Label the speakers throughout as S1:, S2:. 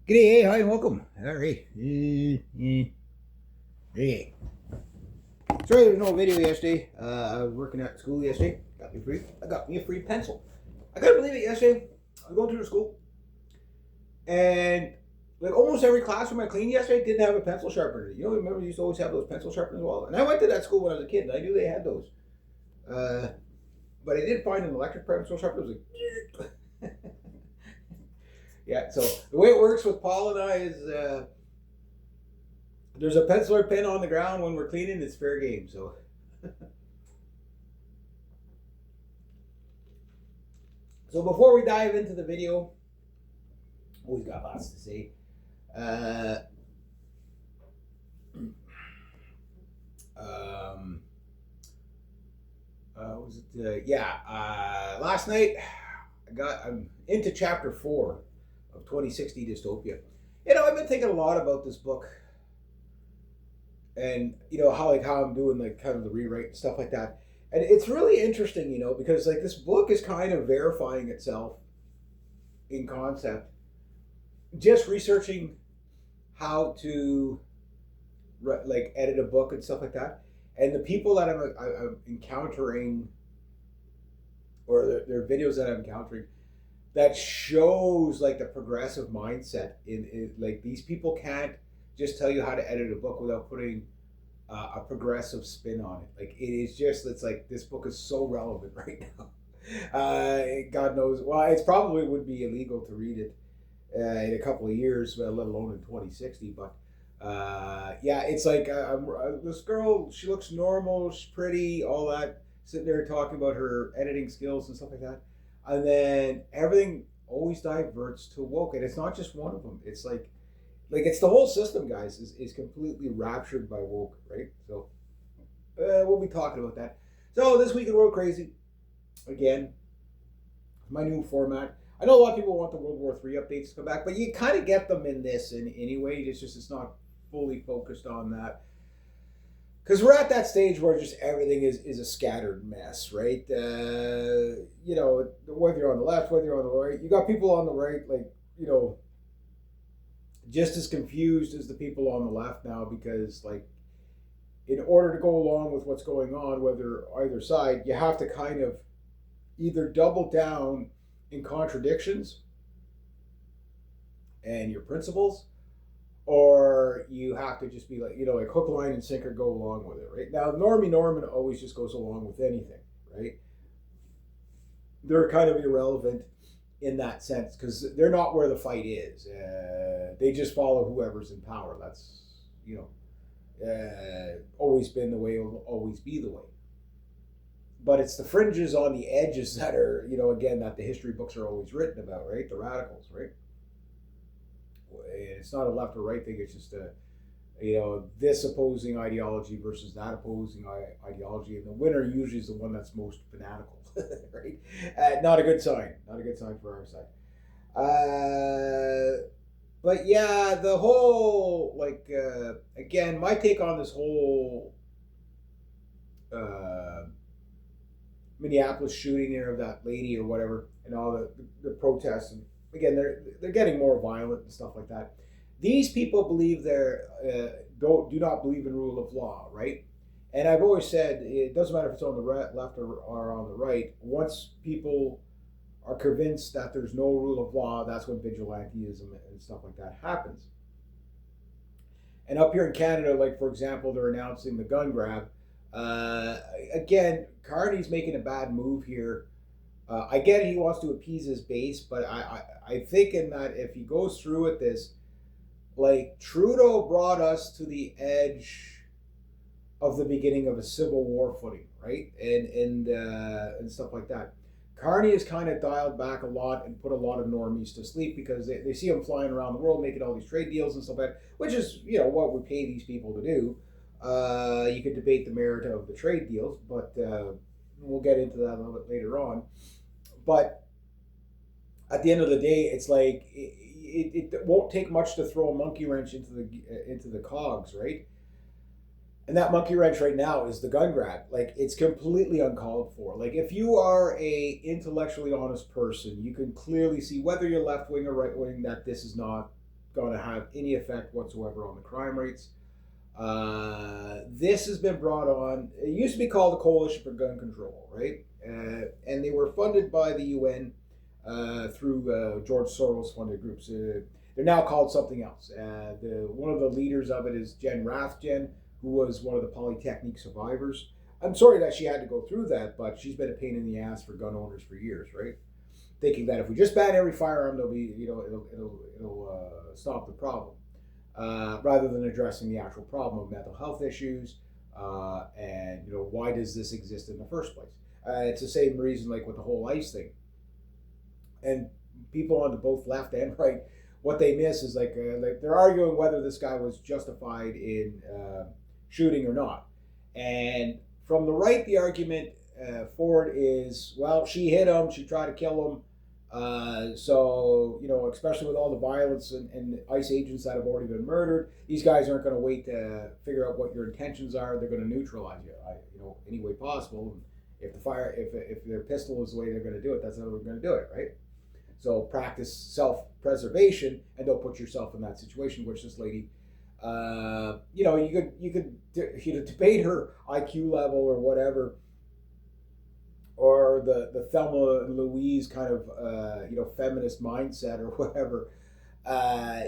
S1: G'day, hey, hi, welcome. All right. Hey. Sorry there was no video yesterday. I was working at school yesterday. I got me a free pencil. I couldn't believe it yesterday. I was going through the school, and like almost every classroom I cleaned yesterday didn't have a pencil sharpener. You know, remember you used to always have those pencil sharpeners all. And I went to that school when I was a kid. And I knew they had those. Uh, but I did find an electric pencil sharpener. It was like, yeah. So the way it works with Paul and I is there's a pencil or pen on the ground when we're cleaning. It's fair game. So before we dive into the video, always got lots to say. Uh, um, was it? Yeah. Last night, I'm into chapter 4 of 2060 Dystopia. You know, I've been thinking a lot about this book, and you know how I'm doing like kind of the rewrite and stuff like that. And it's really interesting, you know, because like this book is kind of verifying itself in concept. Just researching how to like edit a book and stuff like that, and the people that I'm encountering, or their videos that I'm encountering, that shows like the progressive mindset in like these people can't just tell you how to edit a book without putting a progressive spin on it. Like it is just, it's like this book is so relevant right now. God knows. Well, it's probably would be illegal to read it in a couple of years, let alone in 2060. But yeah, it's like this girl. She looks normal. She's pretty. All that. Sitting there talking about her editing skills and stuff like that, and then everything always diverts to woke, and it's not just one of them. It's like it's the whole system, guys. Is completely raptured by woke, right? So we'll be talking about that. So this week in World Crazy, again, my new format. I know a lot of people want the World War III updates to come back, but you kind of get them in this in anyway. It's just it's not fully focused on that because we're at that stage where just everything is a scattered mess, right? You know, whether you're on the left, whether you're on the right, you got people on the right, like you know, just as confused as the people on the left now because like in order to go along with what's going on, whether either side, you have to kind of either double down in contradictions and your principles, or you have to just be like, you know, like hook, line, and sinker, go along with it, right? Now, Normie Norman always just goes along with anything, right? They're kind of irrelevant in that sense because they're not where the fight is. They just follow whoever's in power. That's, you know, always been the way, will always be the way. But it's the fringes on the edges that are, you know, again, that the history books are always written about, right? The radicals, right? It's not a left or right thing. It's just a, you know, this opposing ideology versus that opposing ideology, and the winner usually is the one that's most fanatical, right? Not a good sign. Not a good sign for our side. But yeah, the whole like again, my take on this whole uh, Minneapolis shooting there of that lady or whatever, and all the protests, and again they're getting more violent and stuff like that. These people believe they're don't do not believe in rule of law, right? And I've always said it doesn't matter if it's on the left or on the right. Once people are convinced that there's no rule of law, that's when vigilantism and stuff like that happens. And up here in Canada, like for example, they're announcing the gun grab. Uh, Again, Carney's making a bad move here. I get he wants to appease his base, but I think in that if he goes through with this, like Trudeau brought us to the edge of the beginning of a civil war footing, right? And stuff like that. Carney has kind of dialed back a lot and put a lot of normies to sleep because they see him flying around the world making all these trade deals and stuff like that, which is, you know, what we pay these people to do. You could debate the merit of the trade deals, but we'll get into that a little bit later on. But at the end of the day, it's like it won't take much to throw a monkey wrench into the cogs, right? And that monkey wrench right now is the gun grab. Like it's completely uncalled for. Like if you are a intellectually honest person, you can clearly see whether you're left wing or right wing that this is not going to have any effect whatsoever on the crime rates. This has been brought on. It used to be called the Coalition for Gun Control, right? And they were funded by the UN through George Soros funded groups. They're now called something else. One of the leaders of it is Jen Rathjen, who was one of the Polytechnique survivors. I'm sorry that she had to go through that, but she's been a pain in the ass for gun owners for years, right? Thinking that if we just ban every firearm, it'll stop the problem, rather than addressing the actual problem of mental health issues, and why does this exist in the first place? It's the same reason like with the whole ICE thing, and people on the both left and right, what they miss is like they're arguing whether this guy was justified in shooting or not, and from the right, the argument for it is, well, she hit him, she tried to kill him. So, especially with all the violence and ICE agents that have already been murdered, these guys aren't going to wait to figure out what your intentions are. They're going to neutralize you, any way possible. If their pistol is the way they're going to do it, that's how they're going to do it, right? So practice self-preservation and don't put yourself in that situation, which this lady, you could debate her IQ level or whatever, or the Thelma and Louise kind of feminist mindset or whatever.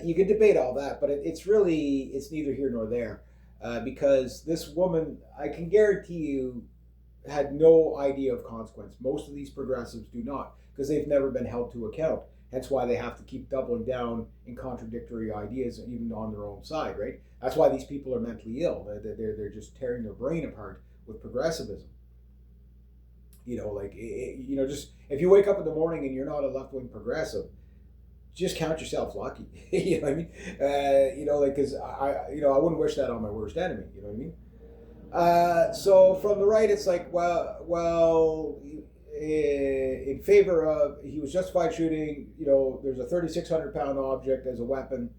S1: You could debate all that, but it's neither here nor there, because this woman, I can guarantee you, had no idea of consequence. Most of these progressives do not, because they've never been held to account. Hence why they have to keep doubling down in contradictory ideas, even on their own side, right? That's why these people are mentally ill. They're just tearing their brain apart with progressivism. Just if you wake up in the morning and you're not a left-wing progressive, just count yourself lucky. You know what I mean? Because I wouldn't wish that on my worst enemy. You know what I mean? So from the right, it's like, well, in favor of he was justified shooting. There's a 3,600-pound object as a weapon.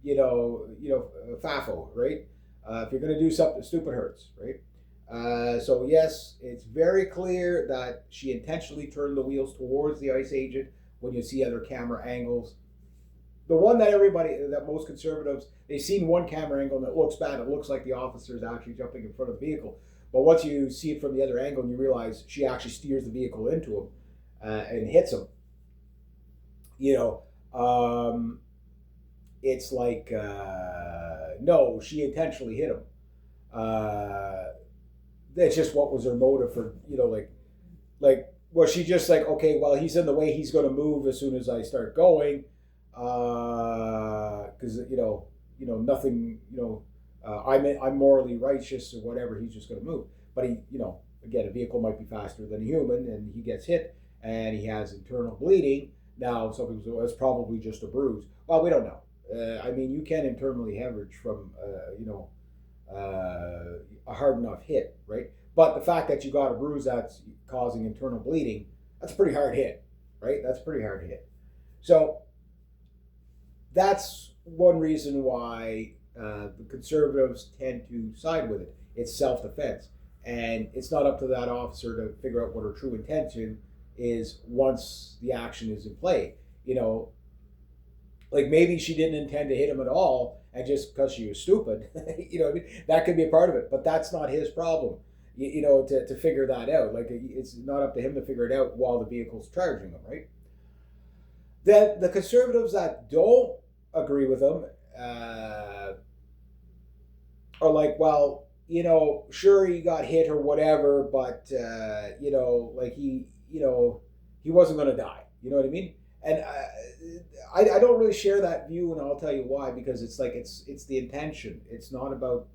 S1: FAFO, right? If you're going to do something stupid, hurts, right? So yes, it's very clear that she intentionally turned the wheels towards the ICE agent when you see other camera angles. The one that most conservatives, they've seen one camera angle and it looks bad. It looks like the officer is actually jumping in front of the vehicle. But once you see it from the other angle and you realize she actually steers the vehicle into him and hits him, it's like, no, she intentionally hit him. That's just what was her motive for, was she just like, okay, well, he's in the way, he's going to move as soon as I start going, because nothing, I'm morally righteous or whatever, he's just going to move. But he, again, a vehicle might be faster than a human, and he gets hit, and he has internal bleeding. Now, some people say, well, it's probably just a bruise. Well, we don't know. You can internally hemorrhage from, a hard enough hit, right? But the fact that you got a bruise that's causing internal bleeding, that's a pretty hard hit, right? That's a pretty hard hit. So that's one reason why the conservatives tend to side with it. It's self-defense. And it's not up to that officer to figure out what her true intention is once the action is in play. Maybe she didn't intend to hit him at all, and just because she was stupid, that could be a part of it. But that's not his problem, to figure that out. It's not up to him to figure it out while the vehicle's charging him, right? Then the conservatives that don't agree with him are like, well, sure, he got hit or whatever, but he wasn't going to die. You know what I mean? And I don't really share that view, and I'll tell you why. Because it's like it's the intention. It's not about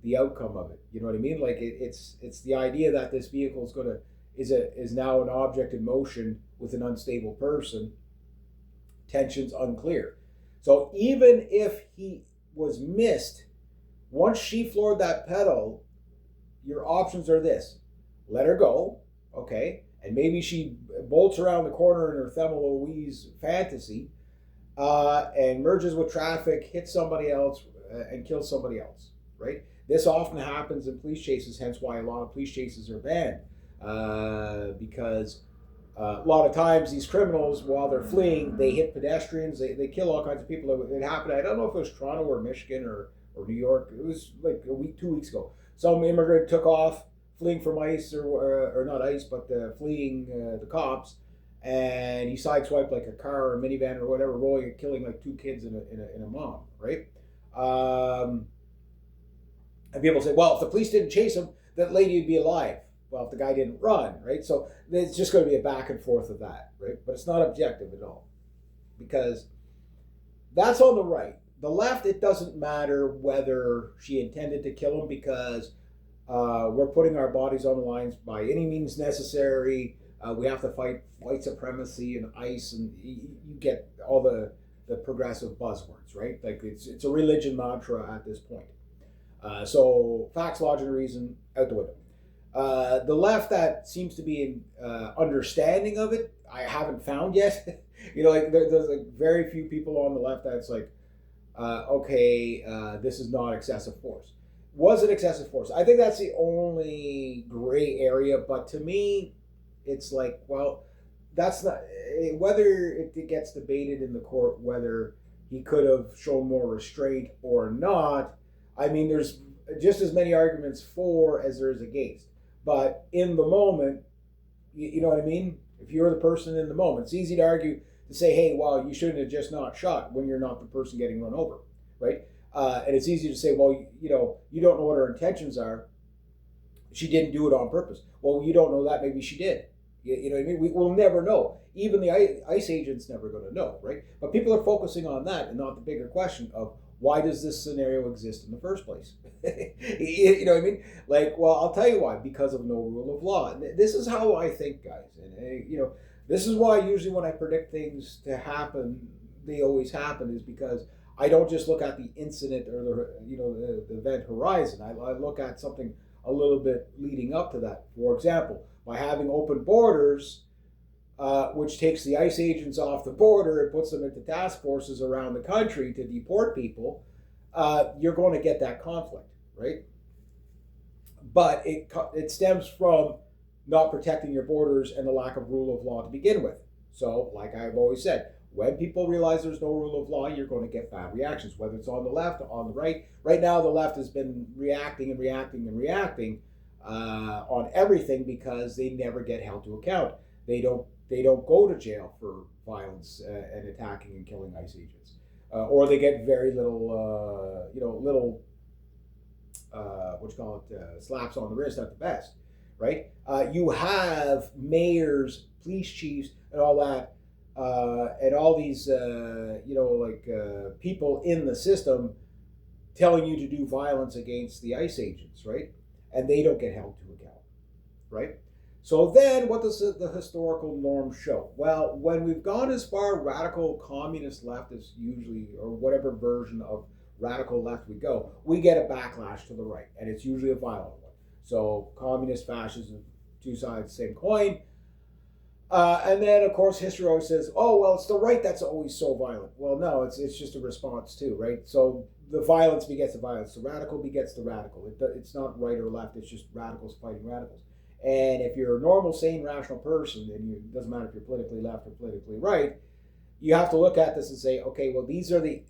S1: the outcome of it. You know what I mean? It's the idea that this vehicle is now an object in motion with an unstable person. Tension's unclear. So even if he was missed, once she floored that pedal, your options are this: let her go, okay, and maybe she bolts around the corner in her Thelma Louise fantasy, and merges with traffic, hits somebody else, and kills somebody else, right? This often happens in police chases, hence why a lot of police chases are banned, because A lot of times, these criminals, while they're fleeing, they hit pedestrians. They kill all kinds of people. It happened. I don't know if it was Toronto or Michigan or New York. It was like a week, 2 weeks ago. Some immigrant took off fleeing from ICE or not ICE, but fleeing the cops, and he sideswiped like a car or a minivan or whatever, rolling and killing like two kids and a mom. Right. And people say, well, if the police didn't chase him, that lady would be alive. Well, if the guy didn't run, right? So it's just going to be a back and forth of that, right? But it's not objective at all, because that's on the right. The left, it doesn't matter whether she intended to kill him, because we're putting our bodies on the lines by any means necessary. We have to fight white supremacy and ICE, and you get all the progressive buzzwords, right? Like it's a religion mantra at this point. So facts, logic, and reason out the window. The left that seems to be understanding of it, I haven't found yet. Like there's like very few people on the left that's like, okay, this is not excessive force. Was it excessive force? I think that's the only gray area. But to me, it's like, well, that's not, whether it gets debated in the court whether he could have shown more restraint or not. I mean, there's just as many arguments for as there is against. But in the moment, you know what I mean? If you're the person in the moment, it's easy to argue to say, hey, well, you shouldn't have just not shot when you're not the person getting run over, right? And it's easy to say, well, you don't know what her intentions are. She didn't do it on purpose. Well, you don't know that. Maybe she did. You know what I mean? We'll never know. Even the ICE agent's never going to know, right? But people are focusing on that and not the bigger question of, why does this scenario exist in the first place? You know what I mean? Like, well, I'll tell you why. Because of no rule of law. And this is how I think, guys. And this is why usually when I predict things to happen, they always happen, is because I don't just look at the incident or the event horizon. I look at something a little bit leading up to that. For example, by having open borders, which takes the ICE agents off the border and puts them into task forces around the country to deport people, you're going to get that conflict, right? But it stems from not protecting your borders and the lack of rule of law to begin with. So, like I've always said, when people realize there's no rule of law, you're going to get bad reactions, whether it's on the left or on the right. Right now, the left has been reacting on everything because they never get held to account. They don't go to jail for violence and attacking and killing ICE agents, or they get very little, slaps on the wrist at the best, right? You have mayors, police chiefs, and all that, and all these, people in the system telling you to do violence against the ICE agents, right? And they don't get held to account, right? So then what does the historical norm show? Well, when we've gone as far radical communist left as usually, or whatever version of radical left we go, we get a backlash to the right, and it's usually a violent one. So communist, fascism, two sides, same coin. And then, of course, history always says, oh, well, it's the right that's always so violent. Well, no, it's just a response too, right? So the violence begets the violence. The radical begets the radical. It's not right or left. It's just radicals fighting radicals. And if you're a normal, sane, rational person, and it doesn't matter if you're politically left or politically right, you have to look at this and say, okay, well, these are the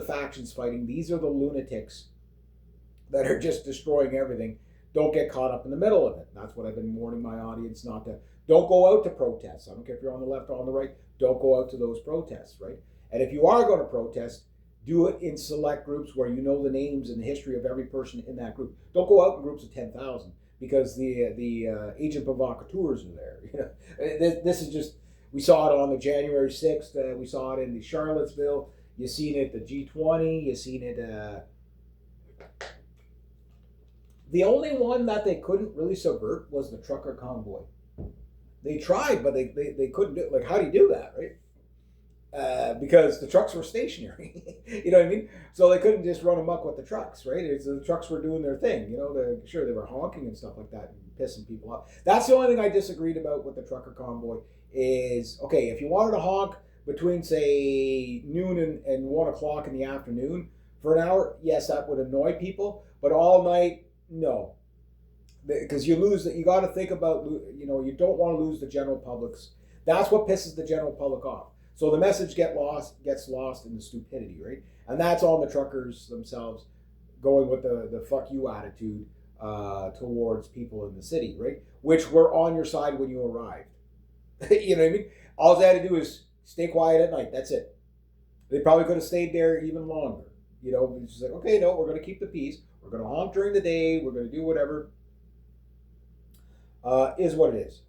S1: factions fighting. These are the lunatics that are just destroying everything. Don't get caught up in the middle of it. That's what I've been warning my audience not to. Don't go out to protests. I don't care if you're on the left or on the right. Don't go out to those protests, right? And if you are going to protest, do it in select groups where you know the names and the history of every person in that group. Don't go out in groups of 10,000 because the agent provocateurs are there. This is just, we saw it on the January 6th. We saw it in the Charlottesville. You've seen it at the G20. You've seen it. The only one that they couldn't really subvert was the trucker convoy. They tried, but they couldn't do it. Like, how do you do that, right? Because the trucks were stationary. You know what I mean? So they couldn't just run amok with the trucks, right? The trucks were doing their thing. Sure, they were honking and stuff like that and pissing people off. That's the only thing I disagreed about with the trucker convoy is, okay, if you wanted to honk between, say, noon and 1 o'clock in the afternoon for an hour, yes, that would annoy people. But all night, no. Because you got to think about, you don't want to lose the general public's. That's what pisses the general public off. So the message gets lost in the stupidity, right? And that's on the truckers themselves going with the fuck you attitude towards people in the city, right? Which were on your side when you arrived. You know what I mean? All they had to do is stay quiet at night. That's it. They probably could have stayed there even longer. You know, it's just like, okay, no, we're going to keep the peace. We're going to honk during the day. We're going to do whatever. Is what it is.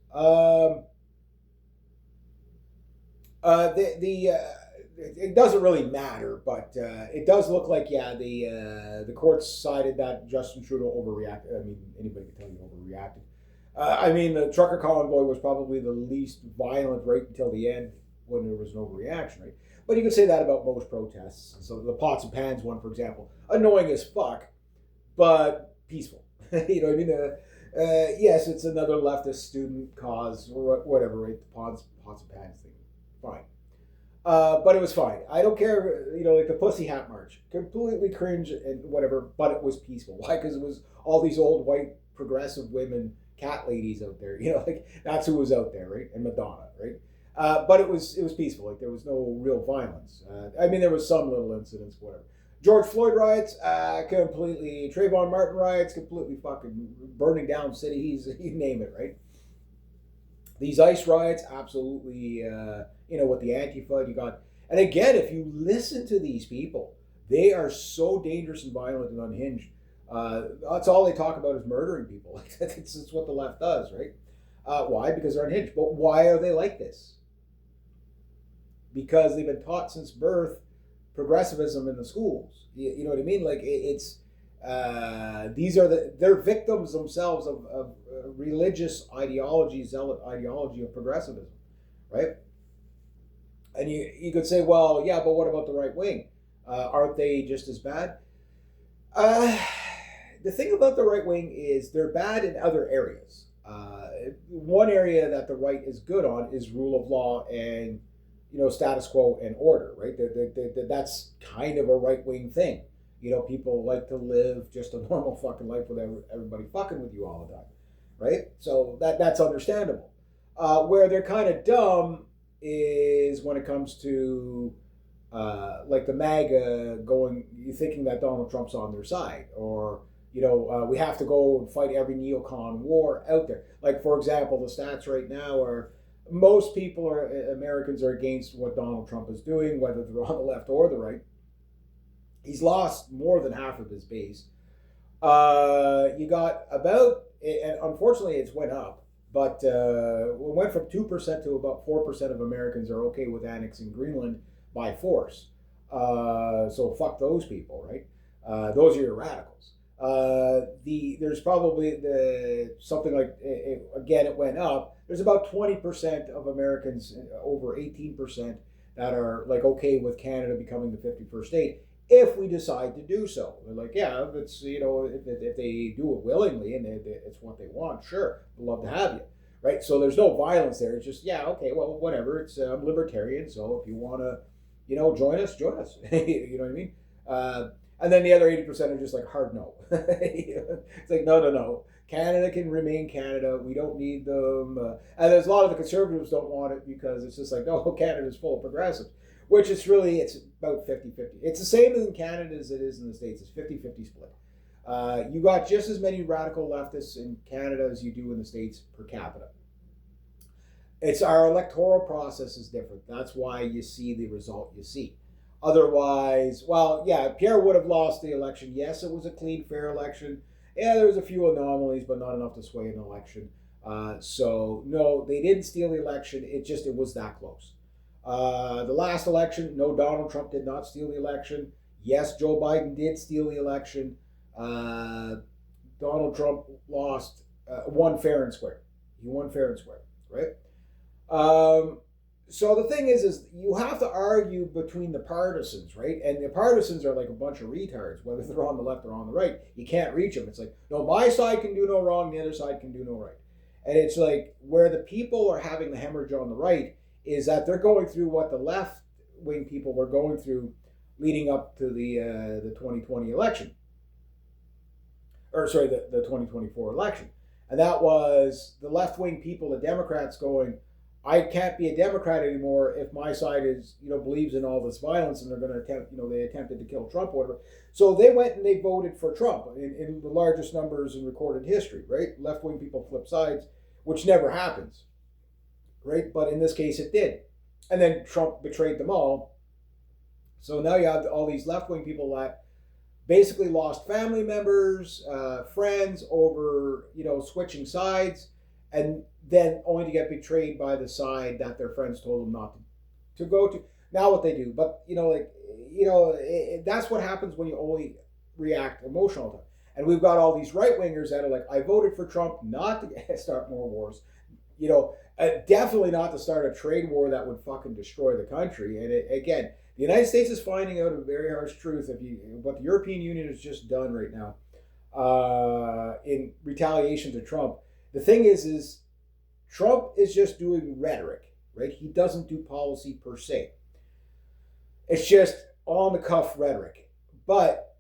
S1: It doesn't really matter, but it does look like, yeah, the court decided that Justin Trudeau overreacted. I mean, anybody can tell you overreacted. I mean, the trucker convoy was probably the least violent right until the end when there was no reaction, right? But you could say that about most protests. So the pots and pans one, for example, annoying as fuck, but peaceful. You know what I mean? Yes, it's another leftist student cause or whatever, right? The pots and pans thing. Fine. But it was fine. I don't care, you know, like the Pussy Hat March. Completely cringe and whatever, but it was peaceful. Why? Because it was all these old white progressive women, cat ladies out there. You know, like that's who was out there, right? And Madonna, right? But it was peaceful. Like there was no real violence. I mean, there was some little incidents, whatever. George Floyd riots, completely. Trayvon Martin riots, completely fucking burning down cities. You name it, right? These ICE riots, absolutely, you know, with the Antifa, you got... And again, if you listen to these people, they are so dangerous and violent and unhinged. That's all they talk about is murdering people. It's what the left does, right? Why? Because they're unhinged. But why are they like this? Because they've been taught since birth progressivism in the schools. You know what I mean? Like, it's... they're victims themselves of religious ideology, zealot ideology of progressivism, right? And you could say, well, yeah, but what about the right wing? Aren't they just as bad? The thing about the right wing is they're bad in other areas. One area that the right is good on is rule of law and, you know, status quo and order, right? That's kind of a right wing thing. You know, people like to live just a normal fucking life with everybody fucking with you all the time, right? So that's understandable. Where they're kind of dumb is when it comes to like the MAGA you thinking that Donald Trump's on their side, or you know, we have to go and fight every neocon war out there. Like, for example, the stats right now are most Americans are against what Donald Trump is doing, whether they're on the left or the right. He's lost more than half of his base. You got about, and unfortunately it's went up, but it went from 2% to about 4% of Americans are okay with annexing Greenland by force. So fuck those people, right? Those are your radicals. There's probably something like, again, it went up. There's about 20% of Americans, over 18%, that are like okay with Canada becoming the 51st state. If we decide to do so, they're like, yeah, if it's, you know, if they do it willingly and it's what they want, sure, we'd love to have you, right? So there's no violence there. It's just, yeah, okay, well, whatever. It's I'm libertarian, so if you want to, you know, join us. You know what I mean? And then the other 80% are just like hard no. It's like no. Canada can remain Canada. We don't need them. And there's a lot of the conservatives don't want it because it's just like, no, Canada's full of progressives. Which it's about 50-50. It's the same in Canada as it is in the States. It's 50-50 split. You got just as many radical leftists in Canada as you do in the States per capita. It's our electoral process is different. That's why you see the result you see. Otherwise, well, yeah, Pierre would have lost the election. Yes, it was a clean, fair election. Yeah, there was a few anomalies, but not enough to sway an election. So, no, they didn't steal the election. It was that close. The last election, no, Donald Trump did not steal the election. Yes, Joe Biden did steal the election. Donald Trump won fair and square. He won fair and square, right? So the thing is you have to argue between the partisans, right? And the partisans are like a bunch of retards, whether they're on the left or on the right. You can't reach them. It's like, no, my side can do no wrong, the other side can do no right. And it's like where the people are having the hemorrhage on the right is that they're going through what the left-wing people were going through leading up to the 2020 election. Or sorry, the 2024 election. And that was the left-wing people, the Democrats going, I can't be a Democrat anymore if my side is, believes in all this violence and they're going to attempt, they attempted to kill Trump or whatever. So they went and they voted for Trump in the largest numbers in recorded history, right? Left wing people flip sides, which never happens, right? But in this case, it did. And then Trump betrayed them all. So now you have all these left wing people that basically lost family members, friends over, switching sides, and then only to get betrayed by the side that their friends told them not to go to. Now what they do, but that's what happens when you only react emotional. And we've got all these right wingers that are like, I voted for Trump not to start more wars, definitely not to start a trade war that would fucking destroy the country. And again, the United States is finding out a very harsh truth of what the European Union has just done right now in retaliation to Trump. The thing is Trump is just doing rhetoric, right? He doesn't do policy per se. It's just on the cuff rhetoric. But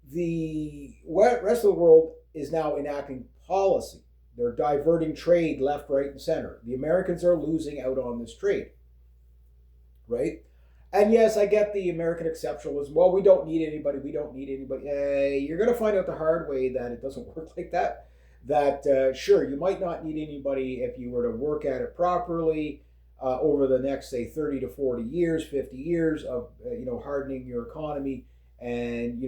S1: the rest of the world is now enacting policy. They're diverting trade left, right, and center. The Americans are losing out on this trade, right? And yes, I get the American exceptionalism. Well, we don't need anybody. You're going to find out the hard way that it doesn't work like that. Sure, you might not need anybody if you were to work at it properly over the next, say, 30 to 40 years, 50 years of, hardening your economy and,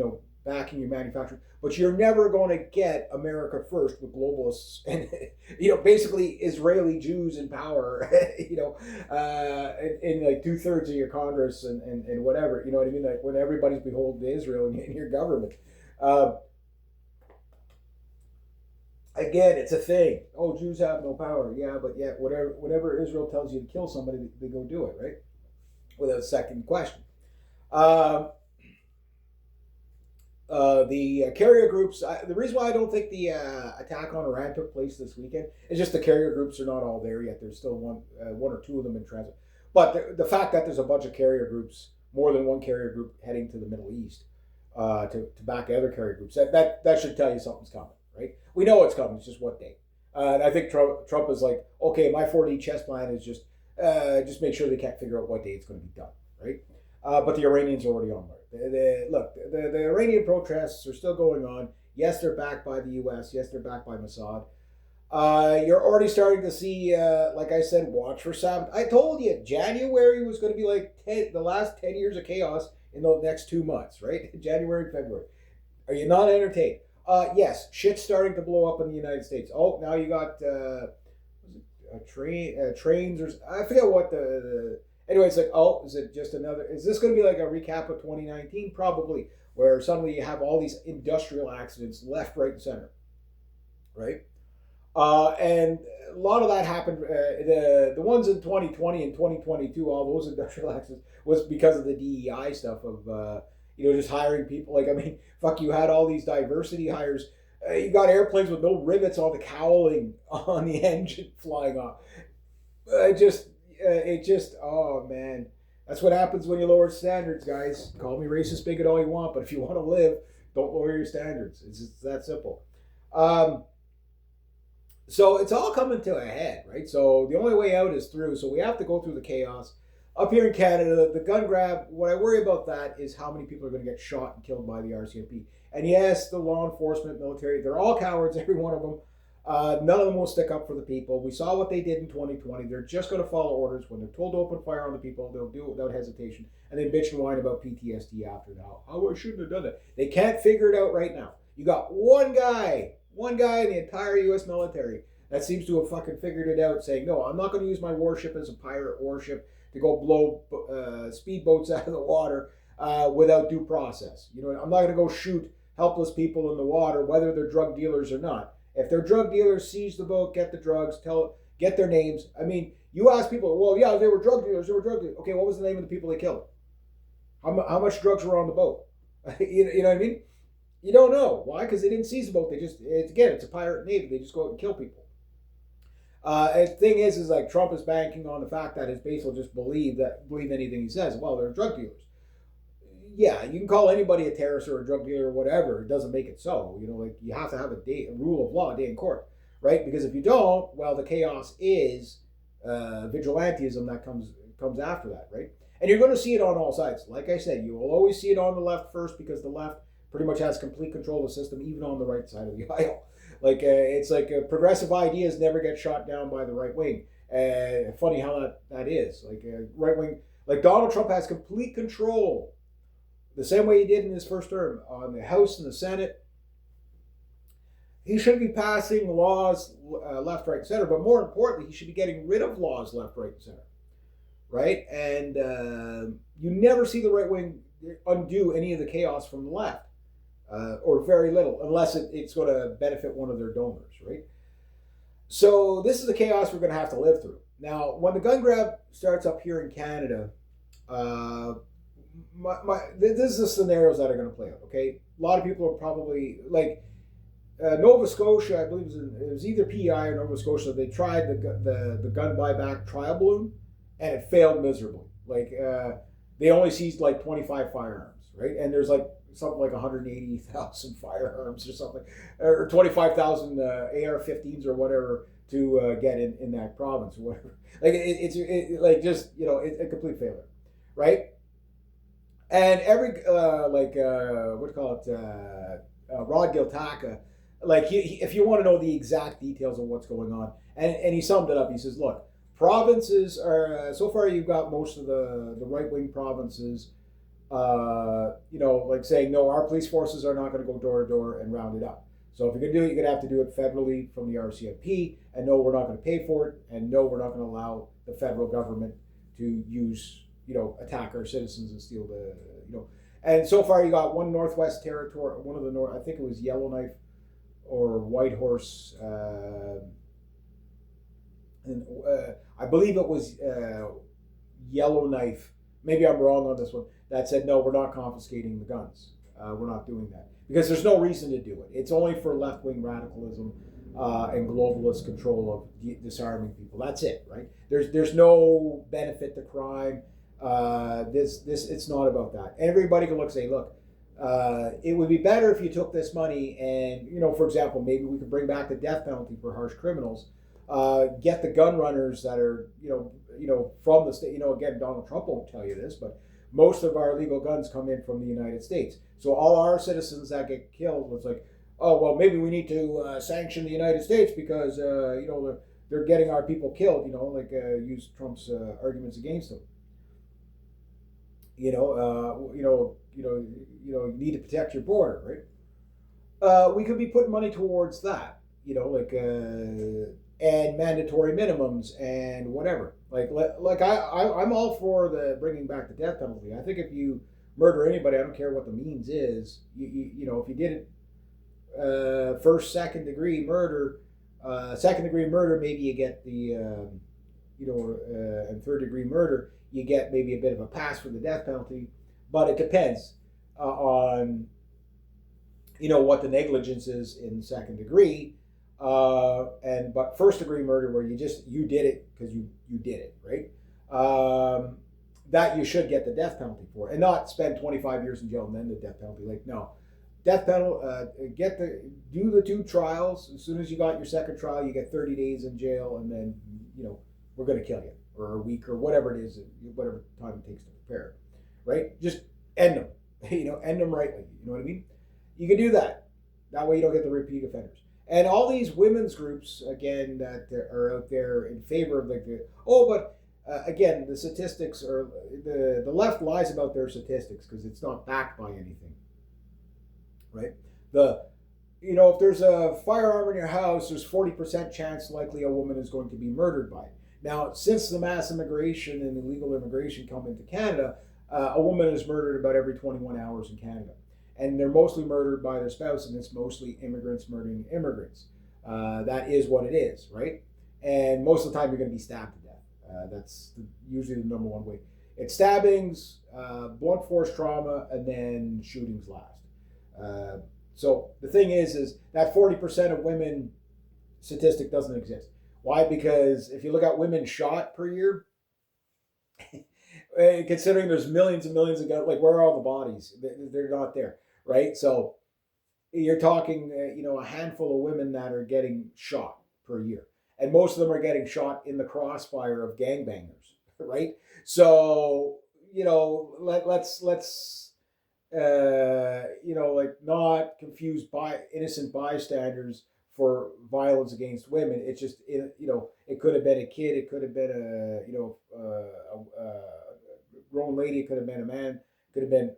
S1: backing your manufacturing. But you're never going to get America first with globalists and, basically Israeli Jews in power, in like 2/3 of your Congress and whatever, you know what I mean? Like when everybody's beholden to Israel and your government. Again, it's a thing. Oh, Jews have no power. Yeah, but yeah, whatever Israel tells you to kill somebody, they go do it, right? Without a second question. The carrier groups, the reason why I don't think the attack on Iran took place this weekend is just the carrier groups are not all there yet. There's still one or two of them in transit. But the fact that there's a bunch of carrier groups, more than one carrier group heading to the Middle East to back other carrier groups, that should tell you something's coming, right? We know it's coming. It's just what day. And I think Trump is like, okay, my 4D chess plan is just make sure they can't figure out what day it's going to be done, right? But the Iranians are already on alert. The Iranian protests are still going on. Yes, they're backed by the U.S. Yes, they're backed by Mossad. You're already starting to see, like I said, watch for sabotage. I told you, January was going to be like the last 10 years of chaos in the next 2 months, right? January and February. Are you not entertained? Yes, shit's starting to blow up in the United States. Oh, now you got trains or I forget what anyway, it's like, oh, is this going to be like a recap of 2019? Probably, where suddenly you have all these industrial accidents left, right, and center, right? And a lot of that happened, the ones in 2020 and 2022, all those industrial accidents was because of the DEI stuff of, just hiring people. Like, I mean, fuck, you had all these diversity hires. You got airplanes with no rivets on the cowling on the engine flying off. Oh man, that's what happens when you lower standards, guys. Call me racist, bigot all you want, but if you want to live, don't lower your standards. It's just that simple. So it's all coming to a head, right? So the only way out is through. So we have to go through the chaos. Up here in Canada, the gun grab, what I worry about that is how many people are going to get shot and killed by the RCMP. And yes, the law enforcement, military, they're all cowards, every one of them. None of them will stick up for the people. We saw what they did in 2020. They're just going to follow orders. When they're told to open fire on the people, they'll do it without hesitation. And then bitch and whine about PTSD after now. Oh, I shouldn't have done that. They can't figure it out right now. You got one guy in the entire U.S. military that seems to have fucking figured it out, saying, no, I'm not going to use my warship as a pirate warship to go blow speedboats out of the water without due process. I'm not going to go shoot helpless people in the water, whether they're drug dealers or not. If they're drug dealers, seize the boat, get the drugs, get their names. I mean, you ask people, well, yeah, they were drug dealers. Okay, what was the name of the people they killed? How much drugs were on the boat? you know what I mean? You don't know. Why? Because they didn't seize the boat. It's a pirate navy. They just go out and kill people. And the thing is like Trump is banking on the fact that his base will just believe anything he says. Well, they're drug dealers. Yeah, you can call anybody a terrorist or a drug dealer or whatever. It doesn't make it so. You have to have a rule of law, a day in court, right? Because if you don't, well, the chaos is vigilantism that comes after that, right? And you're going to see it on all sides. Like I said, you will always see it on the left first because the left pretty much has complete control of the system, even on the right side of the aisle. Like it's like progressive ideas never get shot down by the right wing. Funny how that is. Like right wing, like Donald Trump has complete control, the same way he did in his first term on the House and the Senate. He should be passing laws left, right, and center, but more importantly, he should be getting rid of laws left, right, and center, right? And you never see the right wing undo any of the chaos from the left, or very little, unless it's going to benefit one of their donors, right? So this is the chaos we're going to have to live through. Now, when the gun grab starts up here in Canada, this is the scenarios that are going to play out, okay? A lot of people are probably, like, Nova Scotia, I believe it was either PEI or Nova Scotia, they tried the gun buyback trial balloon, and it failed miserably. Like, they only seized like 25 firearms, right? And there's like something like 180,000 firearms or something, or 25,000 AR-15s or whatever to get in that province or whatever. Like it's like just it's a complete failure, right? And every what do you call it? Rod Giltaca, like if you want to know the exact details of what's going on, and he summed it up. He says, look, provinces are so far you've got most of the right wing provinces, like saying no, our police forces are not going to go door to door and round it up. So if you're going to do it, you're going to have to do it federally from the RCMP, and no, we're not going to pay for it, and no, we're not going to allow the federal government to use attack our citizens and steal the. And so far you got one Northwest Territory, one of the North, I think it was Yellowknife or Whitehorse, and I believe it was Yellowknife. Maybe I'm wrong on this one. That said, no, we're not confiscating the guns. We're not doing that because there's no reason to do it. It's only for left-wing radicalism and globalist control of disarming people. That's it, right? There's no benefit to crime. It's not about that. Everybody can say, look, it would be better if you took this money and, for example, maybe we could bring back the death penalty for harsh criminals, get the gun runners that are, from the state. Again, Donald Trump won't tell you this, but most of our illegal guns come in from the United States. So all our citizens that get killed, it's like, oh, well, maybe we need to sanction the United States because, they're getting our people killed, use Trump's arguments against them. You need to protect your border, right? We could be putting money towards that, and mandatory minimums and whatever. I'm all for the bringing back the death penalty. I think if you murder anybody, I don't care what the means is. If you did it first, second degree murder, maybe you get the and third degree murder, you get maybe a bit of a pass for the death penalty, but it depends on what the negligence is in second degree, but first degree murder where you did it because you did it, right? That you should get the death penalty for, and not spend 25 years in jail and then the death penalty. Like, no, death penalty. Do the 2 trials. As soon as you got your second trial, you get 30 days in jail, and then we're going to kill you, or a week, or whatever it is, whatever time it takes to prepare, right? Just end them, end them rightly. You know what I mean? You can do that. That way you don't get the repeat offenders. And all these women's groups, again, that are out there in favor of again, the statistics are, the left lies about their statistics because it's not backed by anything, right? If there's a firearm in your house, there's 40% chance likely a woman is going to be murdered by it. Now, since the mass immigration and illegal immigration come into Canada, a woman is murdered about every 21 hours in Canada. And they're mostly murdered by their spouse, and it's mostly immigrants murdering immigrants. That is what it is, right? And most of the time, you're going to be stabbed to death. That's usually the number one way. It's stabbings, blunt force trauma, and then shootings last. So the thing is that 40% of women statistic doesn't exist. Why? Because if you look at women shot per year, considering there's millions and millions of guns, like where are all the bodies? They're not there, right? So you're talking, a handful of women that are getting shot per year. and most of them are getting shot in the crossfire of gangbangers, right? So let's like not confuse by innocent bystanders for violence against women. It's just it could have been a kid, it could have been a grown lady, it could have been a man, it could have been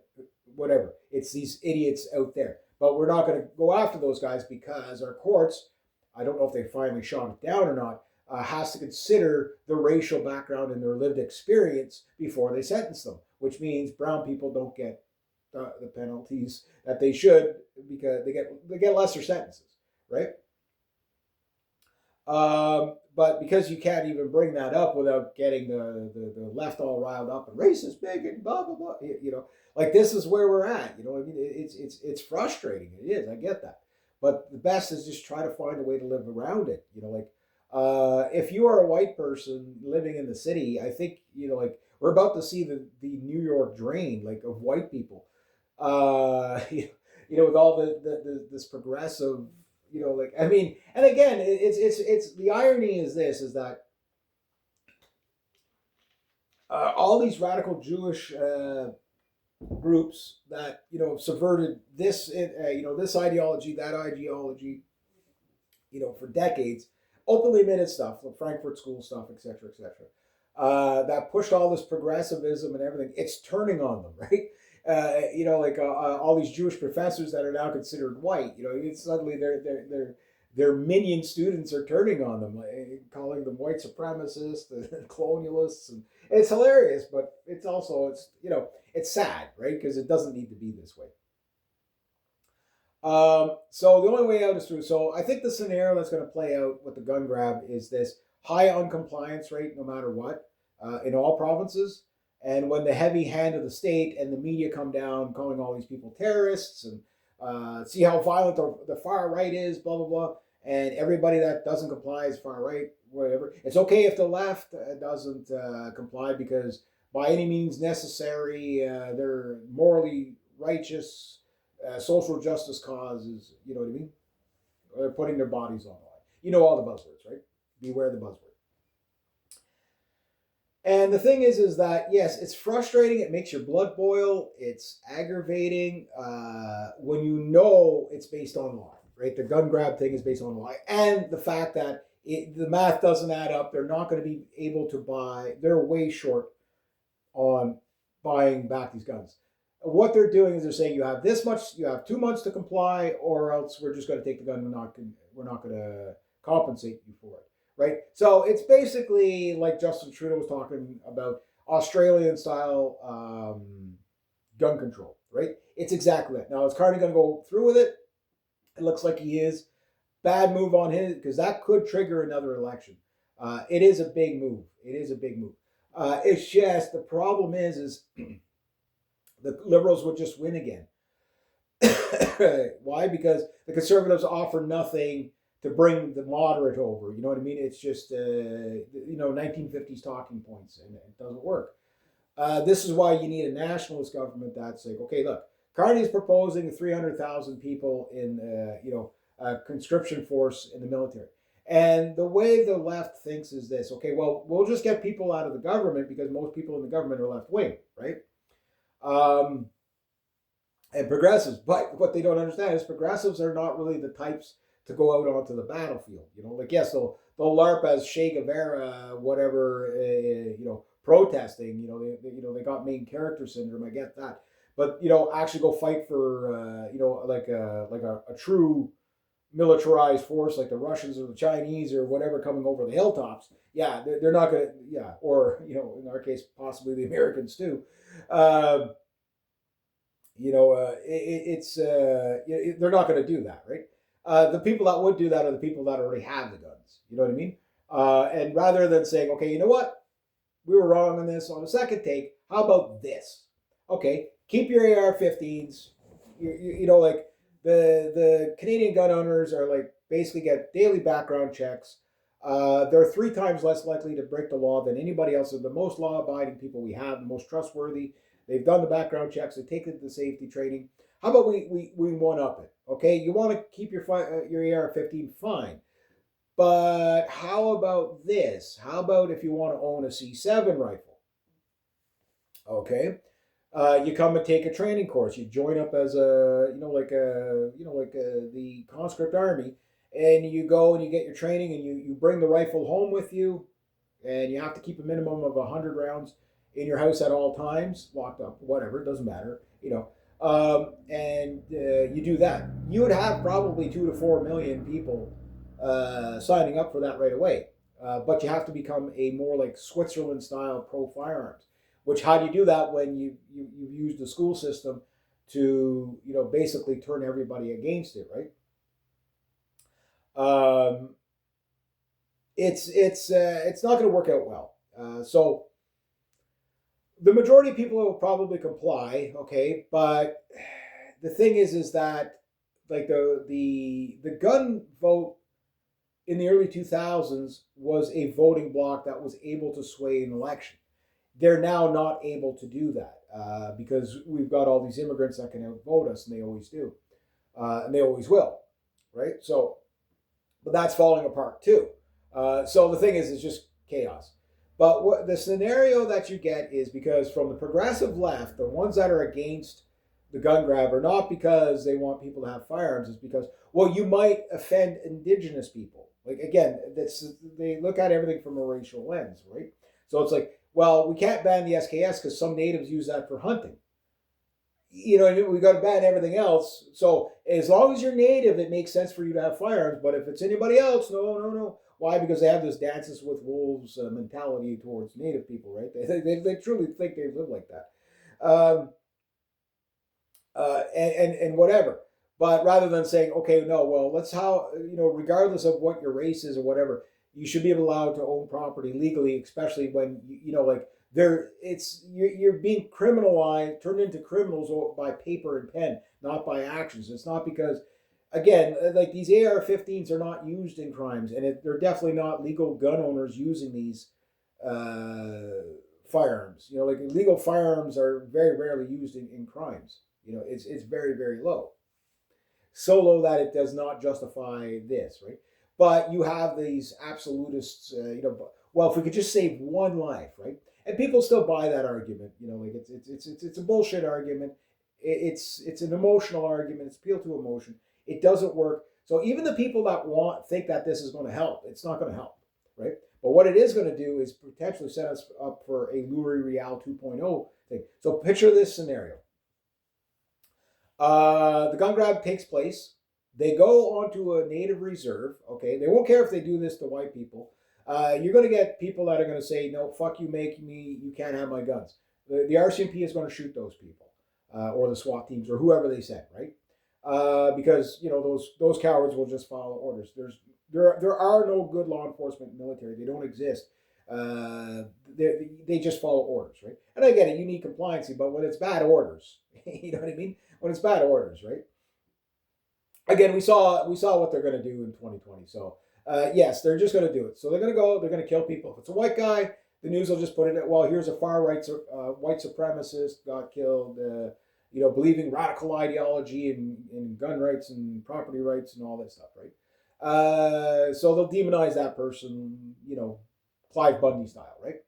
S1: whatever. It's these idiots out there, but we're not going to go after those guys because our courts, I don't know if they finally shot it down or not, has to consider the racial background and their lived experience before they sentence them, which means brown people don't get the penalties that they should because they get lesser sentences, right? But because you can't even bring that up without getting the left all riled up and racist, bigot, blah blah blah, like this is where we're at. I mean, it's frustrating. It is. I get that, but the best is just try to find a way to live around it. Like if you are a white person living in the city, I think like we're about to see the New York drain like of white people. With all this progressive, like I mean, and again, it's the irony is this is that all these radical Jewish groups that subverted this this ideology, that ideology, for decades, openly admitted stuff, like Frankfurt School stuff, etc., etc. That pushed all this progressivism and everything. It's turning on them, right? All these Jewish professors that are now considered white. It's suddenly their minion students are turning on them, calling them white supremacists and colonialists, and it's hilarious. But it's also it's sad, right? Because it doesn't need to be this way. So the only way out is through. So I think the scenario that's going to play out with the gun grab is this high uncompliance rate, no matter what, in all provinces. And when the heavy hand of the state and the media come down, calling all these people terrorists, and see how violent the far right is, blah blah blah, and everybody that doesn't comply is far right, whatever. It's okay if the left doesn't comply because by any means necessary, they're morally righteous, social justice causes. You know what I mean? They're putting their bodies on the line. All the buzzwords, right? Beware the buzzword. And the thing is that yes, it's frustrating. It makes your blood boil. It's aggravating when it's based on lie, right? The gun grab thing is based on lie, and the fact that the math doesn't add up. They're not going to be able to buy. They're way short on buying back these guns. What they're doing is they're saying you have this much, you have 2 months to comply, or else we're just going to take the gun. We're not going to compensate you for it. Right? So it's basically like Justin Trudeau was talking about Australian style gun control, right? It's exactly that. Now, is Carney going to go through with it? It looks like he is. Bad move on his, because that could trigger another election. It is a big move. It is a big move. It's just the problem is the Liberals would just win again. Why? Because the Conservatives offer nothing to bring the moderate over. You know what I mean? It's just 1950s talking points, and it doesn't work. This is why you need a nationalist government that's like, okay, look, Carney's proposing 300,000 people in a conscription force in the military. And the way the left thinks is this: okay, well, we'll just get people out of the government because most people in the government are left wing, right? And progressives, but what they don't understand is progressives are not really the types to go out onto the battlefield. Like yes, they'll LARP as Che Guevara, whatever, protesting. They got main character syndrome. I get that, but actually go fight for like a true militarized force like the Russians or the Chinese or whatever coming over the hilltops. Yeah, they're not gonna. Yeah, or in our case, possibly the Americans too. They're not going to do that, right? The people that would do that are the people that already have the guns. You know what I mean? And rather than saying, okay, you know what? We were wrong on this on the second take. How about this? Okay, keep your AR-15s. Like the Canadian gun owners are like basically get daily background checks. They're 3 times less likely to break the law than anybody else. They're the most law-abiding people we have, the most trustworthy. They've done the background checks. They've taken the safety training. How about we one up it? Okay, you want to keep your AR-15, fine, But how about this? How about if you want to own a C7 rifle? Okay, you come and take a training course. You join up as the conscript army, and you go and you get your training, and you bring the rifle home with you, and you have to keep a minimum of 100 rounds in your house at all times, locked up, whatever, it doesn't matter, and you do that. You would have probably 2 to 4 million people signing up for that right away. But you have to become a more like Switzerland style pro firearms. Which, how do you do that when you use the school system to basically turn everybody against it, right? Um, it's not going to work out well. So the majority of people will probably comply, okay, but the thing is that like the gun vote in the early 2000s was a voting bloc that was able to sway an election. They're now not able to do that because we've got all these immigrants that can outvote us, and they always do, and they always will, right? So, but that's falling apart too. So the thing is, it's just chaos. But what the scenario that you get is because from the progressive left, the ones that are against the gun grab are not because they want people to have firearms. It's because, well, you might offend indigenous people. Like again, they look at everything from a racial lens, right? So it's like, well, we can't ban the SKS because some natives use that for hunting. We got to ban everything else. So as long as you're native, it makes sense for you to have firearms. But if it's anybody else, no, no, no. Why? Because they have this dances with wolves mentality towards native people, right? They truly think they live like that. And whatever. But rather than saying, okay, no, well, let's regardless of what your race is or whatever, you should be allowed to own property legally, especially when you're being criminalized, turned into criminals by paper and pen, not by actions. It's not because, again, like these AR-15s are not used in crimes, and they're definitely not legal gun owners using these firearms. Like illegal firearms are very rarely used in crimes. It's very, very low. So low that it does not justify this, right? But you have these absolutists, well, if we could just save one life, right? And people still buy that argument, like it's a bullshit argument. It's an emotional argument. It's appeal to emotion. It doesn't work. So even the people that think that this is going to help, it's not going to help, right? But what it is going to do is potentially set us up for a Louis Riel 2.0 thing. So picture this scenario. The gun grab takes place. They go onto a native reserve. Okay, they won't care if they do this to white people. You're going to get people that are going to say, "No, fuck you, make me. You can't have my guns." The RCMP is going to shoot those people, or the SWAT teams, or whoever they send, right? Because those cowards will just follow orders. There are no good law enforcement military. They don't exist. They just follow orders, right? And I get it, you need compliancy, but when it's bad orders, you know what I mean? When it's bad orders, right? Again, we saw what they're going to do in 2020. So yes, they're just going to do it. So they're going to go. They're going to kill people. If it's a white guy, the news will just put it. Well, here's a far right white supremacist got killed. Believing radical ideology and gun rights and property rights and all that stuff, right? So they'll demonize that person, Clive Bundy style, right?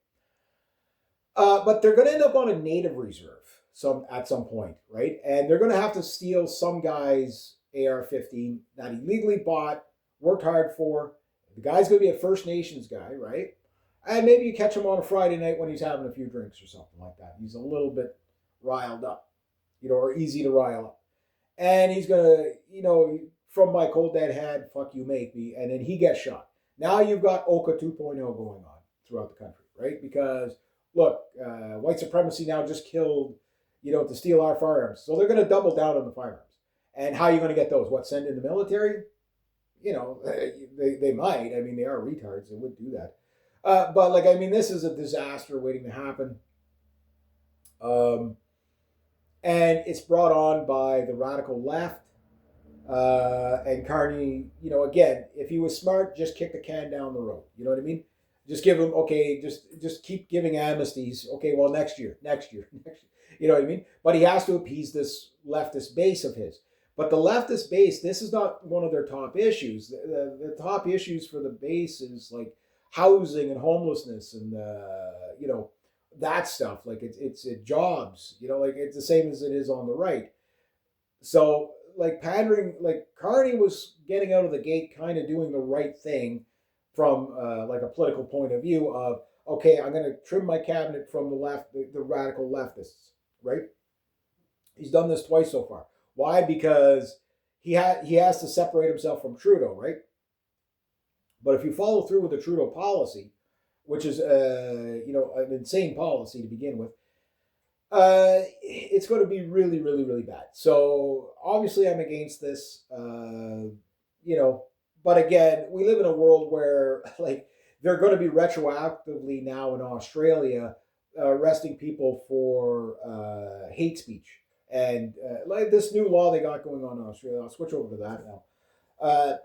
S1: But they're going to end up on a native reserve at some point, right? And they're going to have to steal some guy's AR-15 that he legally bought, worked hard for. The guy's going to be a First Nations guy, right? And maybe you catch him on a Friday night when he's having a few drinks or something like that. He's a little bit riled up, or easy to rile up. And he's going to, from my cold dead head, fuck you, make me. And then he gets shot. Now you've got Oka 2.0 going on throughout the country, right? Because, look, white supremacy now just killed, to steal our firearms. So they're going to double down on the firearms. And how are you going to get those? What, send in the military? They might. I mean, they are retards. They would do that. But, this is a disaster waiting to happen. And it's brought on by the radical left. And Carney, again, if he was smart, just kick the can down the road. You know what I mean? Just give him, okay, just keep giving amnesties. Okay, well, next year. You know what I mean? But he has to appease this leftist base of his. But the leftist base, this is not one of their top issues. The top issues for the base is like housing and homelessness and that stuff. Like it's jobs. Like it's the same as it is on the right. So like pandering, like Carney was getting out of the gate, kind of doing the right thing from like a political point of view of okay, I'm going to trim my cabinet from the left, the radical leftists, right? He's done this twice so far. Why? Because he has to separate himself from Trudeau, right? But if you follow through with the Trudeau policy, which is an insane policy to begin with, it's going to be really, really, really bad. So obviously, I'm against this. But again, we live in a world where like they're going to be retroactively now in Australia arresting people for hate speech and like this new law they got going on in Australia. I'll switch over to that now.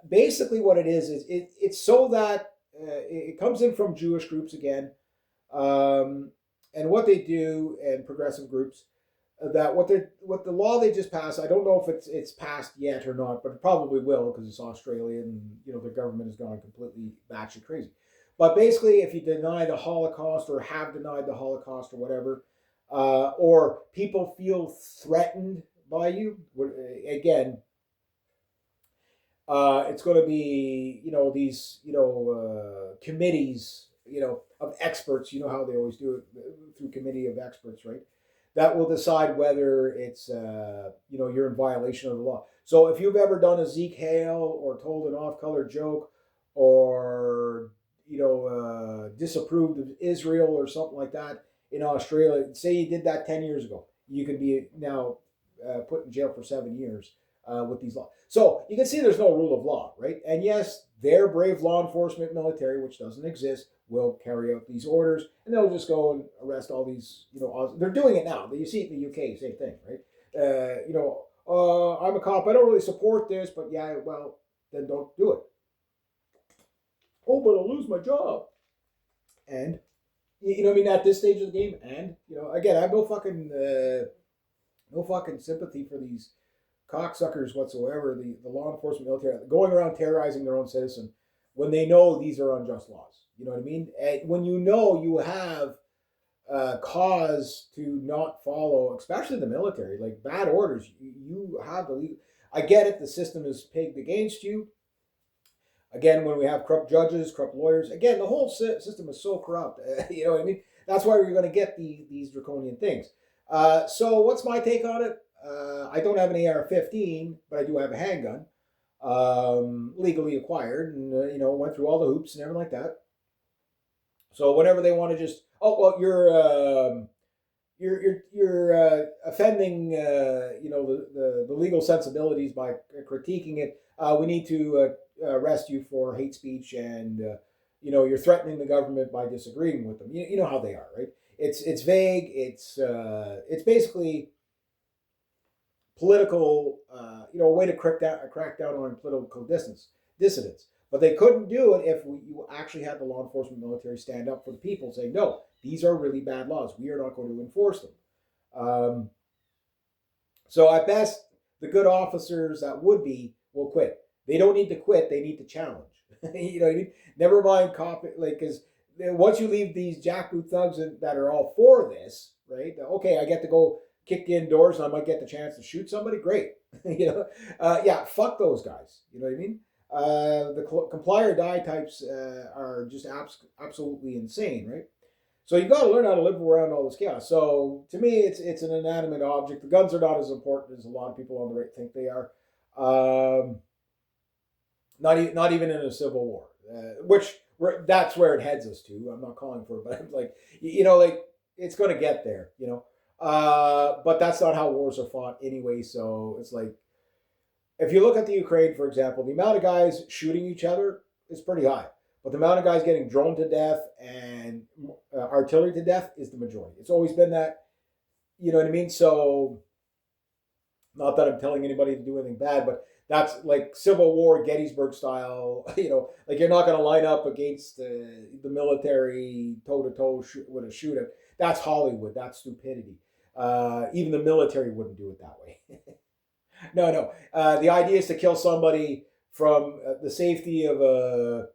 S1: Basically, what it is it's so that it comes in from Jewish groups again. And what they do, and progressive groups, that what the law they just passed. I don't know if it's passed yet or not, but it probably will because it's Australia and the government has gone completely batshit crazy. But basically, if you deny the Holocaust or have denied the Holocaust or whatever, or people feel threatened by you, again, it's going to be these committees of experts. You know how they always do it through committee of experts, right? That will decide whether it's you're in violation of the law. So if you've ever done a Zeke Hale or told an off-color joke or disapproved of Israel or something like that in Australia, say you did that 10 years ago, you could be now put in jail for 7 years with these laws. So you can see there's no rule of law, right? And yes, their brave law enforcement military, which doesn't exist, will carry out these orders, and they'll just go and arrest all these, they're doing it now. You see it in the UK, same thing, right? I'm a cop, I don't really support this, but yeah, well, then don't do it. Oh, but I'll lose my job. And, at this stage of the game, and, again, I have no fucking sympathy for these cocksuckers whatsoever, the law enforcement military, going around terrorizing their own citizen when they know these are unjust laws. You know what I mean? And when you have cause to not follow, especially the military, like bad orders, you have the. I get it. The system is pegged against you. Again, when we have corrupt judges, corrupt lawyers, again, the whole system is so corrupt. You know what I mean? That's why we're going to get these draconian things. So what's my take on it? I don't have an AR-15, but I do have a handgun, legally acquired, and went through all the hoops and everything like that. So whenever they want to just, you're offending, the legal sensibilities by critiquing it. We need to arrest you for hate speech, and you're threatening the government by disagreeing with them. You know how they are, right? It's vague. It's basically political, a way to crack down on political dissidents. But they couldn't do it if you actually had the law enforcement military stand up for the people, saying, no, these are really bad laws. We are not going to enforce them. So at best, the good officers that would be will quit. They don't need to quit. They need to challenge. You know what I mean? Never mind because once you leave these jackboot thugs that are all for this, right? Okay, I get to go kick indoors and I might get the chance to shoot somebody. Great. Yeah, fuck those guys. You know what I mean? The comply or die types are just absolutely insane, right? So you've got to learn how to live around all this chaos. So to me, it's an inanimate object. The guns are not as important as a lot of people on the right think they are. Not even in a civil war, that's where it heads us to. I'm not calling for it, but I'm like, it's going to get there, but that's not how wars are fought anyway. So it's like, if you look at the Ukraine, for example, the amount of guys shooting each other is pretty high, but the amount of guys getting droned to death and artillery to death is the majority. It's always been that, you know what I mean? So, not that I'm telling anybody to do anything bad, but that's like Civil War, Gettysburg style. Like you're not going to line up against the military toe-to-toe with a shootout. That's Hollywood. That's stupidity. Even the military wouldn't do it that way. no. The idea is to kill somebody from the safety of a,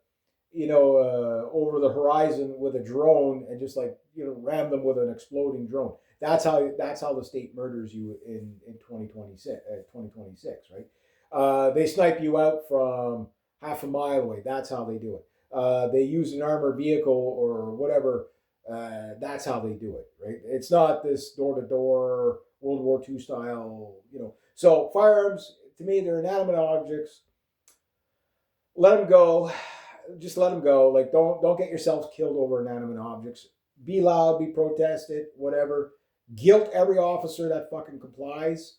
S1: over the horizon with a drone and just like ram them with an exploding drone. That's how the state murders you in 2026, right? They snipe you out from half a mile away. That's how they do it. They use an armored vehicle or whatever. That's how they do it, right? It's not this door to door World War II style, So firearms, to me, they're inanimate objects. Let them go. Just let them go. Like don't get yourselves killed over inanimate objects. Be loud, be protested, whatever. Guilt every officer that fucking complies.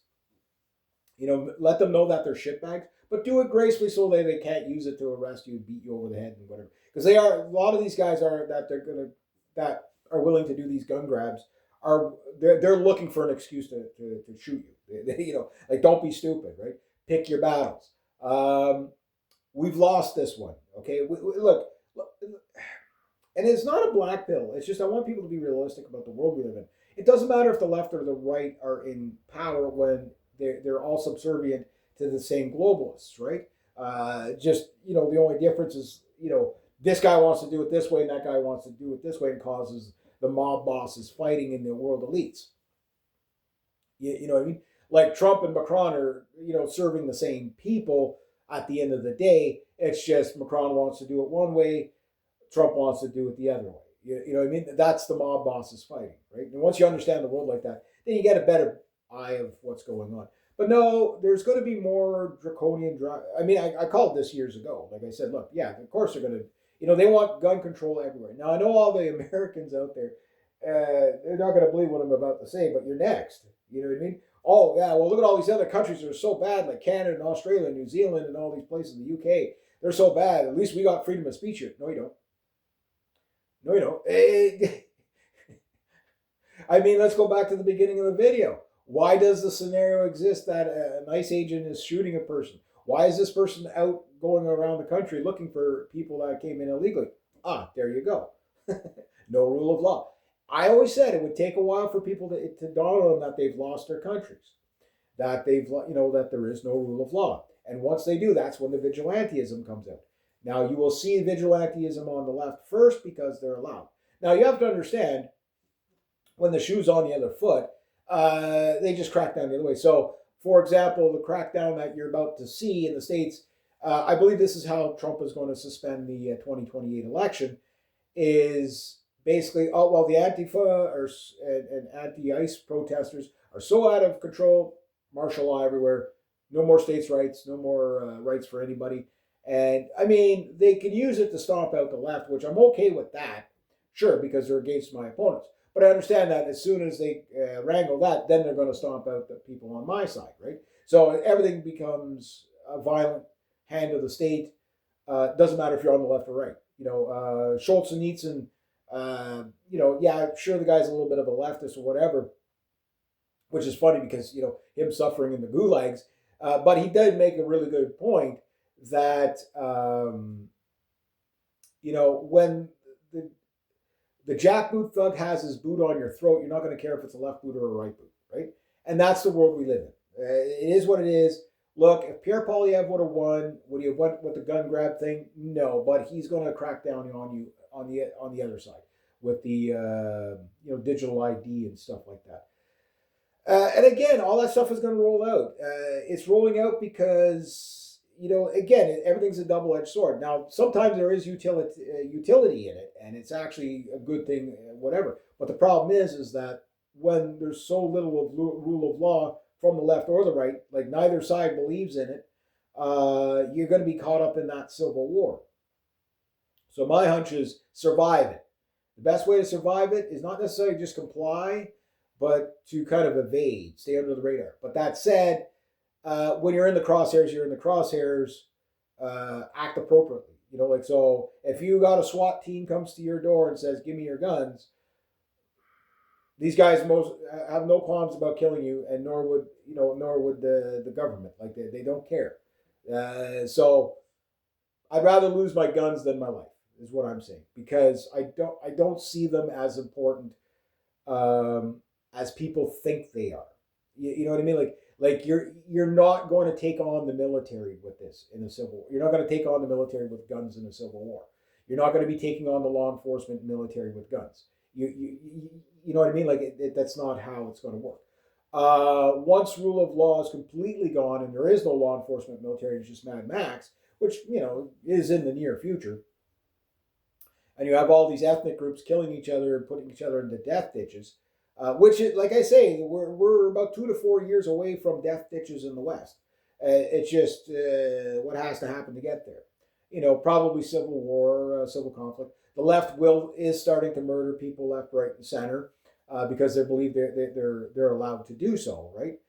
S1: Let them know that they're shitbags, but do it gracefully so they can't use it to arrest you, beat you over the head, and whatever. Because a lot of these guys that are willing to do these gun grabs they're looking for an excuse to shoot you. Like don't be stupid, right? Pick your battles. We've lost this one. Okay, look, and it's not a black pill. It's just I want people to be realistic about the world we live in. It doesn't matter if the left or the right are in power when they're all subservient to the same globalists, right? Just the only difference is this guy wants to do it this way and that guy wants to do it this way, and causes the mob bosses fighting in the world elites. You know what I mean? Like Trump and Macron are serving the same people at the end of the day. It's just Macron wants to do it one way, Trump wants to do it the other way. You know what I mean? That's the mob bosses fighting, right? And once you understand the world like that, then you get a better eye of what's going on. But no, there's going to be more draconian. I mean, I called this years ago. Like I said, look, yeah, of course they're going to. They want gun control everywhere. Now I know all the Americans out there. They're not going to believe what I'm about to say, but you're next. You know what I mean? Oh yeah, well look at all these other countries that are so bad, like Canada and Australia, and New Zealand, and all these places in the UK. They're so bad. At least we got freedom of speech here. No, you don't. No, you don't. I mean, let's go back to the beginning of the video. Why does the scenario exist that an ICE agent is shooting a person? Why is this person out going around the country looking for people that came in illegally? There you go. No rule of law. I always said it would take a while for people to dawn on them that they've lost their countries, that that there is no rule of law. And once they do, that's when the vigilantism comes out. Now, you will see vigilantism on the left first because they're allowed. Now, you have to understand, when the shoe's on the other foot, they just crack down the other way. So, for example, the crackdown that you're about to see in the States, I believe this is how Trump is going to suspend the 2028 election, is basically, the Antifa and anti-ICE protesters are so out of control, martial law everywhere, no more states' rights, no more rights for anybody. And I mean, they can use it to stomp out the left, which I'm okay with that, sure, because they're against my opponents. But I understand that as soon as they wrangle that, then they're going to stomp out the people on my side, right? So everything becomes a violent hand of the state. Doesn't matter if you're on the left or right. Solzhenitsyn, yeah, sure, the guy's a little bit of a leftist or whatever, which is funny because, him suffering in the gulags. But he did make a really good point that, when the jackboot thug has his boot on your throat, you're not going to care if it's a left boot or a right boot, right? And that's the world we live in. It is what it is. Look, if Pierre Poilievre would have won, would he have went with the gun grab thing? No, but he's going to crack down on you on the other side with the digital ID and stuff like that. And again, all that stuff is going to roll out. It's rolling out because again, everything's a double-edged sword. Now, sometimes there is utility in it, and it's actually a good thing, whatever. But the problem is that when there's so little of rule of law from the left or the right, like neither side believes in it, you're going to be caught up in that civil war. So my hunch is survive it. The best way to survive it is not necessarily just comply, but to kind of evade, stay under the radar. But that said, when you're in the crosshairs, you're in the crosshairs. Act appropriately. So if you got a SWAT team comes to your door and says, "Give me your guns," these guys most have no qualms about killing you, and nor would the government. Like they don't care. So I'd rather lose my guns than my life, is what I'm saying, because I don't see them as important as people think they are. You know what I mean? Like you're not going to take on the military with this in a civil war. You're not going to take on the military with guns in a civil war. You're not going to be taking on the law enforcement military with guns. You know what I mean? Like that's not how it's going to work. Once rule of law is completely gone and there is no law enforcement military, it's just Mad Max, which is in the near future, and you have all these ethnic groups killing each other and putting each other into death ditches, which, like I say, we're about 2 to 4 years away from death ditches in the West. It's just what has to happen to get there. Probably civil war, civil conflict. The left is starting to murder people left, right, and center because they believe they're allowed to do so. Right?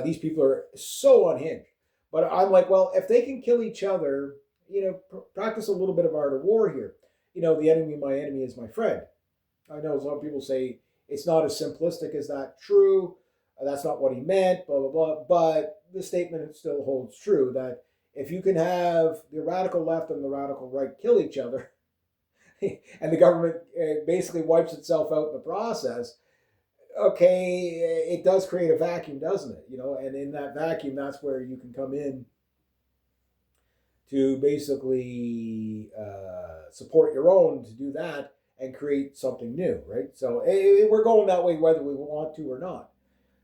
S1: These people are so unhinged. But I'm like, well, if they can kill each other, practice a little bit of art of war here. The enemy of my enemy is my friend. I know some people say it's not as simplistic as that. True. That's not what he meant, blah, blah, blah. But the statement still holds true that if you can have the radical left and the radical right kill each other, and the government basically wipes itself out in the process, okay, it does create a vacuum, doesn't it? And in that vacuum, that's where you can come in to basically support your own to do that and create something new, right? So we're going that way whether we want to or not.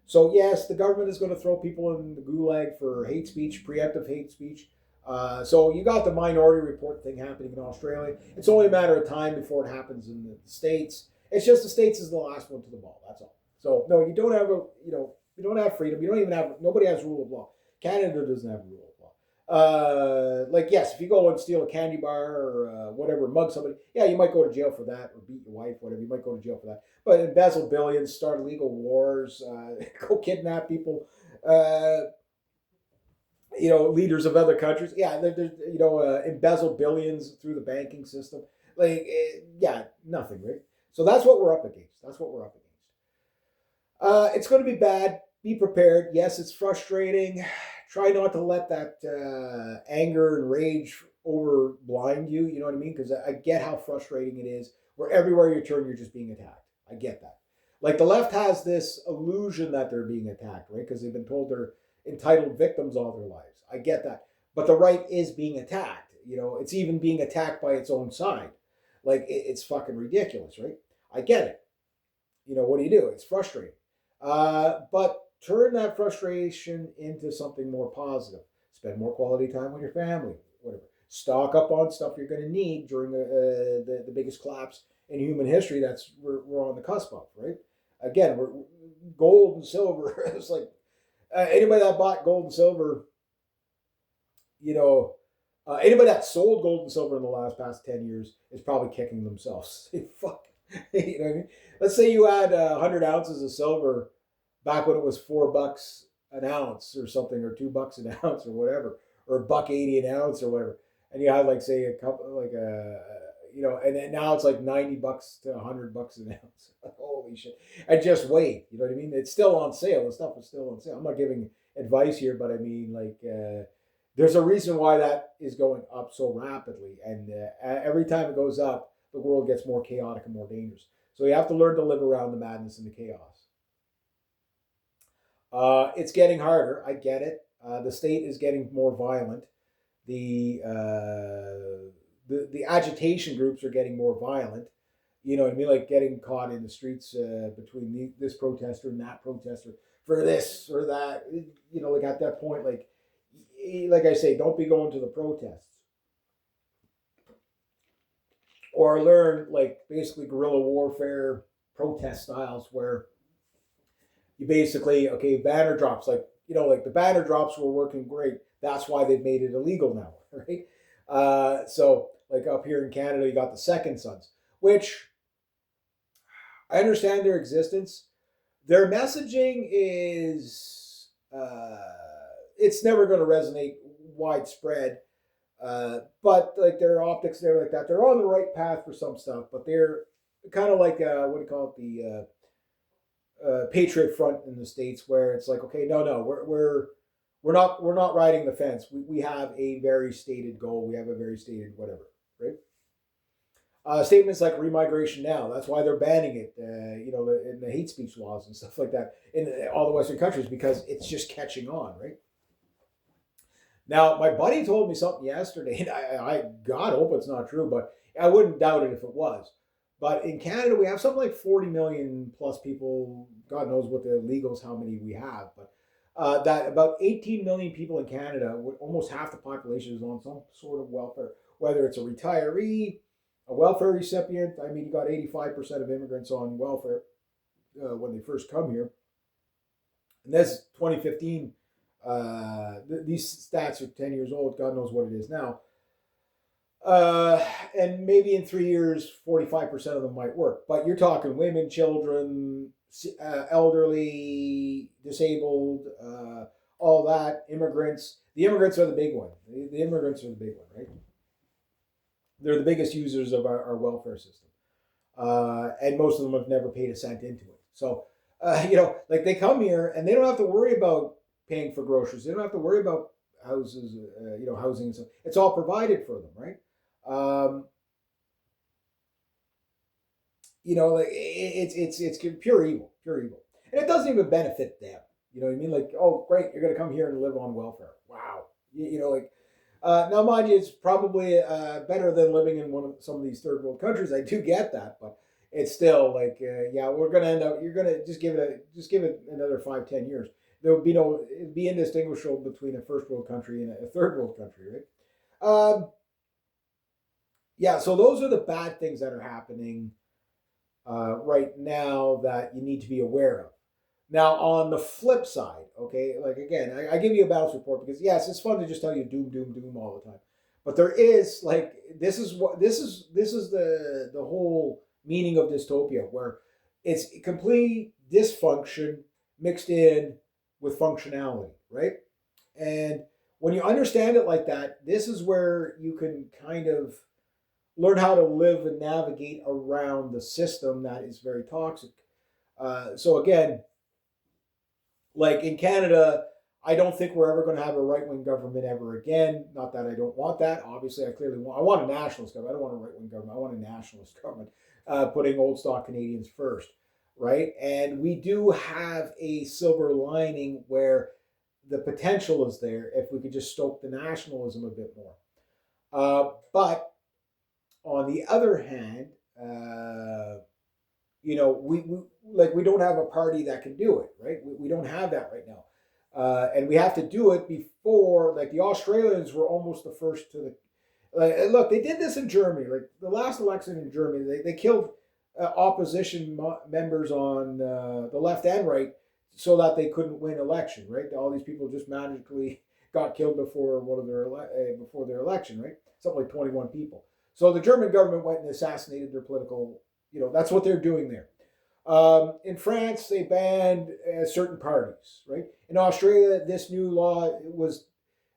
S1: So yes, the government is going to throw people in the gulag for hate speech, preemptive hate speech. So you got the Minority Report thing happening in Australia. It's only a matter of time before it happens in the States. It's just the States is the last one to the ball. That's all. So no, you don't have you don't have freedom. You don't even have, nobody has rule of law. Canada doesn't have rule of law. Like, yes, if you go and steal a candy bar or whatever, mug somebody, yeah, you might go to jail for that, or beat your wife, whatever, you might go to jail for that. But embezzle billions, start illegal wars, go kidnap people, leaders of other countries, yeah, embezzle billions through the banking system, like, yeah, nothing, right? So that's what we're up against. It's going to be bad. Be prepared. Yes, it's frustrating. Try not to let that anger and rage over blind you. You know what I mean? Because I get how frustrating it is. Where everywhere you turn, you're just being attacked. I get that. Like the left has this illusion that they're being attacked, right? Because they've been told they're entitled victims all their lives. I get that. But the right is being attacked. It's even being attacked by its own side. Like it's fucking ridiculous, right? I get it. What do? It's frustrating. But turn that frustration into something more positive. Spend more quality time with your family, whatever. Stock up on stuff you're going to need during the biggest collapse in human history. That's we're on the cusp of, right? Again, we're gold and silver. It's like anybody that bought gold and silver, anybody that sold gold and silver in the past 10 years is probably kicking themselves. Fuck. You know what I mean? Let's say you had 100 ounces of silver back when it was $4 an ounce or something, or $2 an ounce or whatever, or $1.80 an ounce or whatever, and you had like say a couple like and then now it's like $90 to $100 an ounce. Holy shit! And just wait, you know what I mean? It's still on sale. The stuff is still on sale. I'm not giving advice here, but I mean like there's a reason why that is going up so rapidly, and every time it goes up, the world gets more chaotic and more dangerous. So you have to learn to live around the madness and the chaos. It's getting harder. I get it. The state is getting more violent. The agitation groups are getting more violent. You know what I mean? Like getting caught in the streets between this protester and that protester for this or that. Like at that point, like I say, don't be going to the protests. Or learn like basically guerrilla warfare protest styles where you basically, okay, banner drops, like the banner drops were working great. That's why they've made it illegal now, right? So like up here in Canada, you got the Second Sons, which I understand their existence. Their messaging is it's never going to resonate widespread. But like their optics, they're like that. They're on the right path for some stuff, but they're kind of like what do you call it, the Patriot Front in the States, where it's like, okay, no, we're not riding the fence. We have a very stated goal. We have a very stated whatever, right? Statements like remigration now. That's why they're banning it, in the hate speech laws and stuff like that in all the Western countries because it's just catching on, right? Now, my buddy told me something yesterday, and I God hope it's not true, but I wouldn't doubt it if it was. But in Canada, we have something like 40 million plus people. God knows what the legals, how many we have, but that about 18 million people in Canada, almost half the population is on some sort of welfare, whether it's a retiree, a welfare recipient. I mean, you got 85% of immigrants on welfare when they first come here. And that's 2015. These stats are 10 years old. God knows what it is now. And maybe in 3 years, 45% of them might work. But you're talking women, children, elderly, disabled, all that, immigrants. The immigrants are the big one. The immigrants are the big one, right? They're the biggest users of our welfare system. And most of them have never paid a cent into it. So, like they come here and they don't have to worry about paying for groceries. They don't have to worry about houses, housing. So it's all provided for them, right? Like it's pure evil, and it doesn't even benefit them. You know what I mean? Like, oh, great, you're gonna come here and live on welfare. Wow, now, mind you, it's probably better than living in some of these third world countries. I do get that, but it's still like, we're gonna end up. You're gonna just give it another 5-10 years. There would be it'd be indistinguishable between a first world country and a third world country, right? So those are the bad things that are happening right now that you need to be aware of. Now, on the flip side, okay, like again, I give you a balance report because yes, it's fun to just tell you doom, doom, doom all the time, but there is like this is the whole meaning of dystopia, where it's complete dysfunction mixed in with functionality, right? And when you understand it like that, this is where you can kind of learn how to live and navigate around the system that is very toxic. So again, like in Canada, I don't think we're ever going to have a right-wing government ever again. Not that I don't want that. Obviously, I want a nationalist government. I don't want a right-wing government. I want a nationalist government, putting old stock Canadians first, right? And we do have a silver lining where the potential is there if we could just stoke the nationalism a bit more. But on the other hand, we don't have a party that can do it, right? We don't have that right now. And we have to do it before, like the Australians were almost the first to look, they did this in Germany. Like the last election in Germany, they killed opposition members on the left and right so that they couldn't win election, right? All these people just magically got killed before before their election, right? Something like 21 people. So the German government went and assassinated their political, that's what they're doing there. In France, they banned certain parties, right? In Australia, this new law was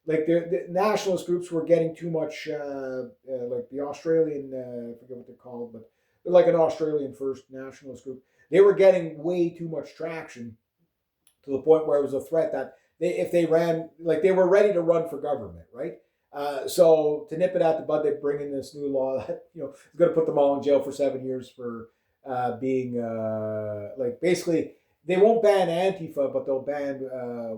S1: like the nationalist groups were getting too much, like the Australian, I forget what they're called, but they're like an Australian First Nationalist group. They were getting way too much traction to the point where it was a threat that if they ran, like they were ready to run for government, right? So to nip it at the bud, they bring in this new law that is going to put them all in jail for 7 years for being basically they won't ban Antifa, but they'll ban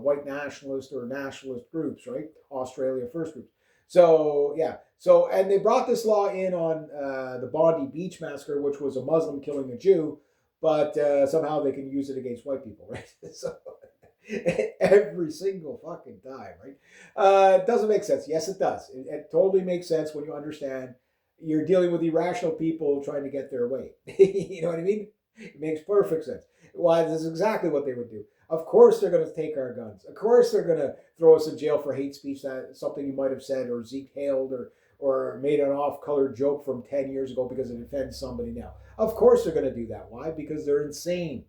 S1: white nationalist or nationalist groups, right? Australia First groups. So and they brought this law in on the Bondi Beach massacre, which was a Muslim killing a Jew, but somehow they can use it against white people, right? So every single fucking time, right? It doesn't make sense. Yes, it does. It totally makes sense when you understand you're dealing with irrational people trying to get their way. You know what I mean? It makes perfect sense. Why? This is exactly what they would do. Of course, they're going to take our guns. Of course, they're going to throw us in jail for hate speech, that something you might have said or Zeke hailed or made an off-color joke from 10 years ago because it offends somebody now. Of course, they're going to do that. Why? Because they're insane.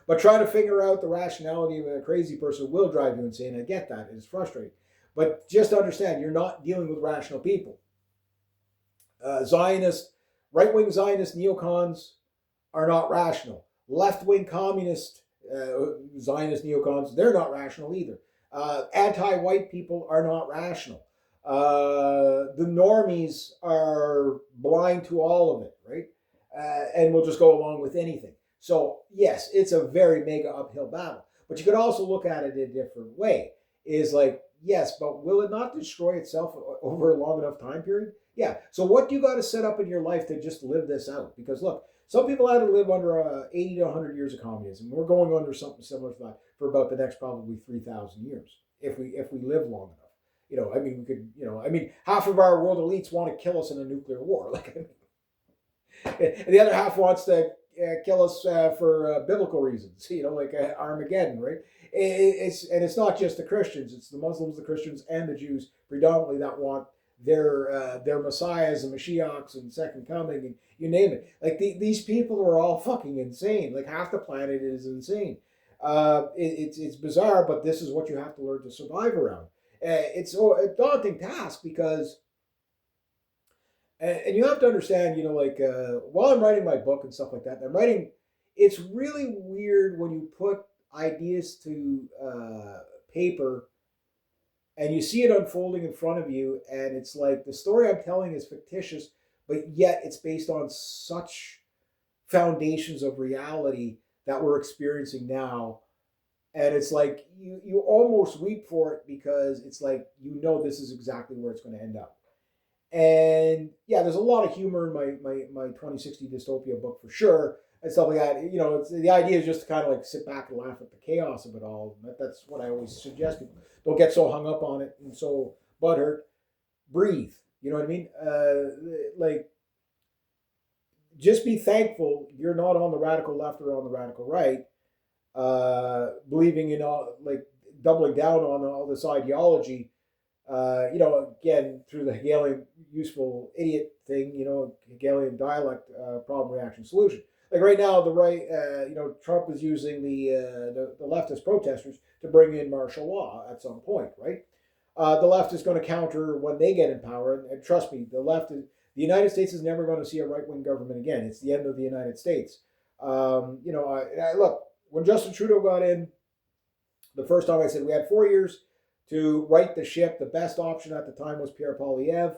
S1: But trying to figure out the rationality of a crazy person will drive you insane. I get that. It's frustrating. But just understand, you're not dealing with rational people. Right-wing Zionist neocons are not rational. Left-wing communist Zionist neocons, they're not rational either. Anti-white people are not rational. The normies are blind to all of it, right? And will just go along with anything. So yes, it's a very mega uphill battle. But you could also look at it a different way. Is like, yes, but will it not destroy itself over a long enough time period? Yeah. So what do you got to set up in your life to just live this out? Because look, some people had to live under 80 to 100 years of communism. We're going under something similar to that for about the next probably 3,000 years if we live long enough. I mean, we could, I mean, half of our world elites want to kill us in a nuclear war. Like, and the other half wants to kill us for biblical reasons. Like Armageddon, right? It's not just the Christians; it's the Muslims, the Christians, and the Jews predominantly that want their messiahs and Mashiachs and second coming and you name it. Like these people are all fucking insane. Like half the planet is insane. It's bizarre, but this is what you have to learn to survive around. It's a daunting task because and you have to understand, like while I'm writing my book and stuff like that, it's really weird when you put ideas to paper and you see it unfolding in front of you, and it's like the story I'm telling is fictitious, but yet it's based on such foundations of reality that we're experiencing now. And it's like you almost weep for it because it's like this is exactly where it's going to end up. And yeah, there's a lot of humor in my 2060 dystopia book for sure and stuff like that. The idea is just to kind of like sit back and laugh at the chaos of it all. That's what I always suggest people don't get so hung up on it and so butthurt. Breathe. You know what I mean? Like, just be thankful you're not on the radical left or on the radical right, believing in all, like doubling down on all this ideology. Again, through the Hegelian useful idiot thing, Hegelian dialect, problem, reaction, solution. Like right now, the right, Trump is using the leftist protesters to bring in martial law at some point, right? The left is going to counter when they get in power, and trust me, the United States is never going to see a right wing government again. It's the end of the United States. Look, when Justin Trudeau got in, the first time I said we had 4 years to right the ship. The best option at the time was Pierre Poilievre.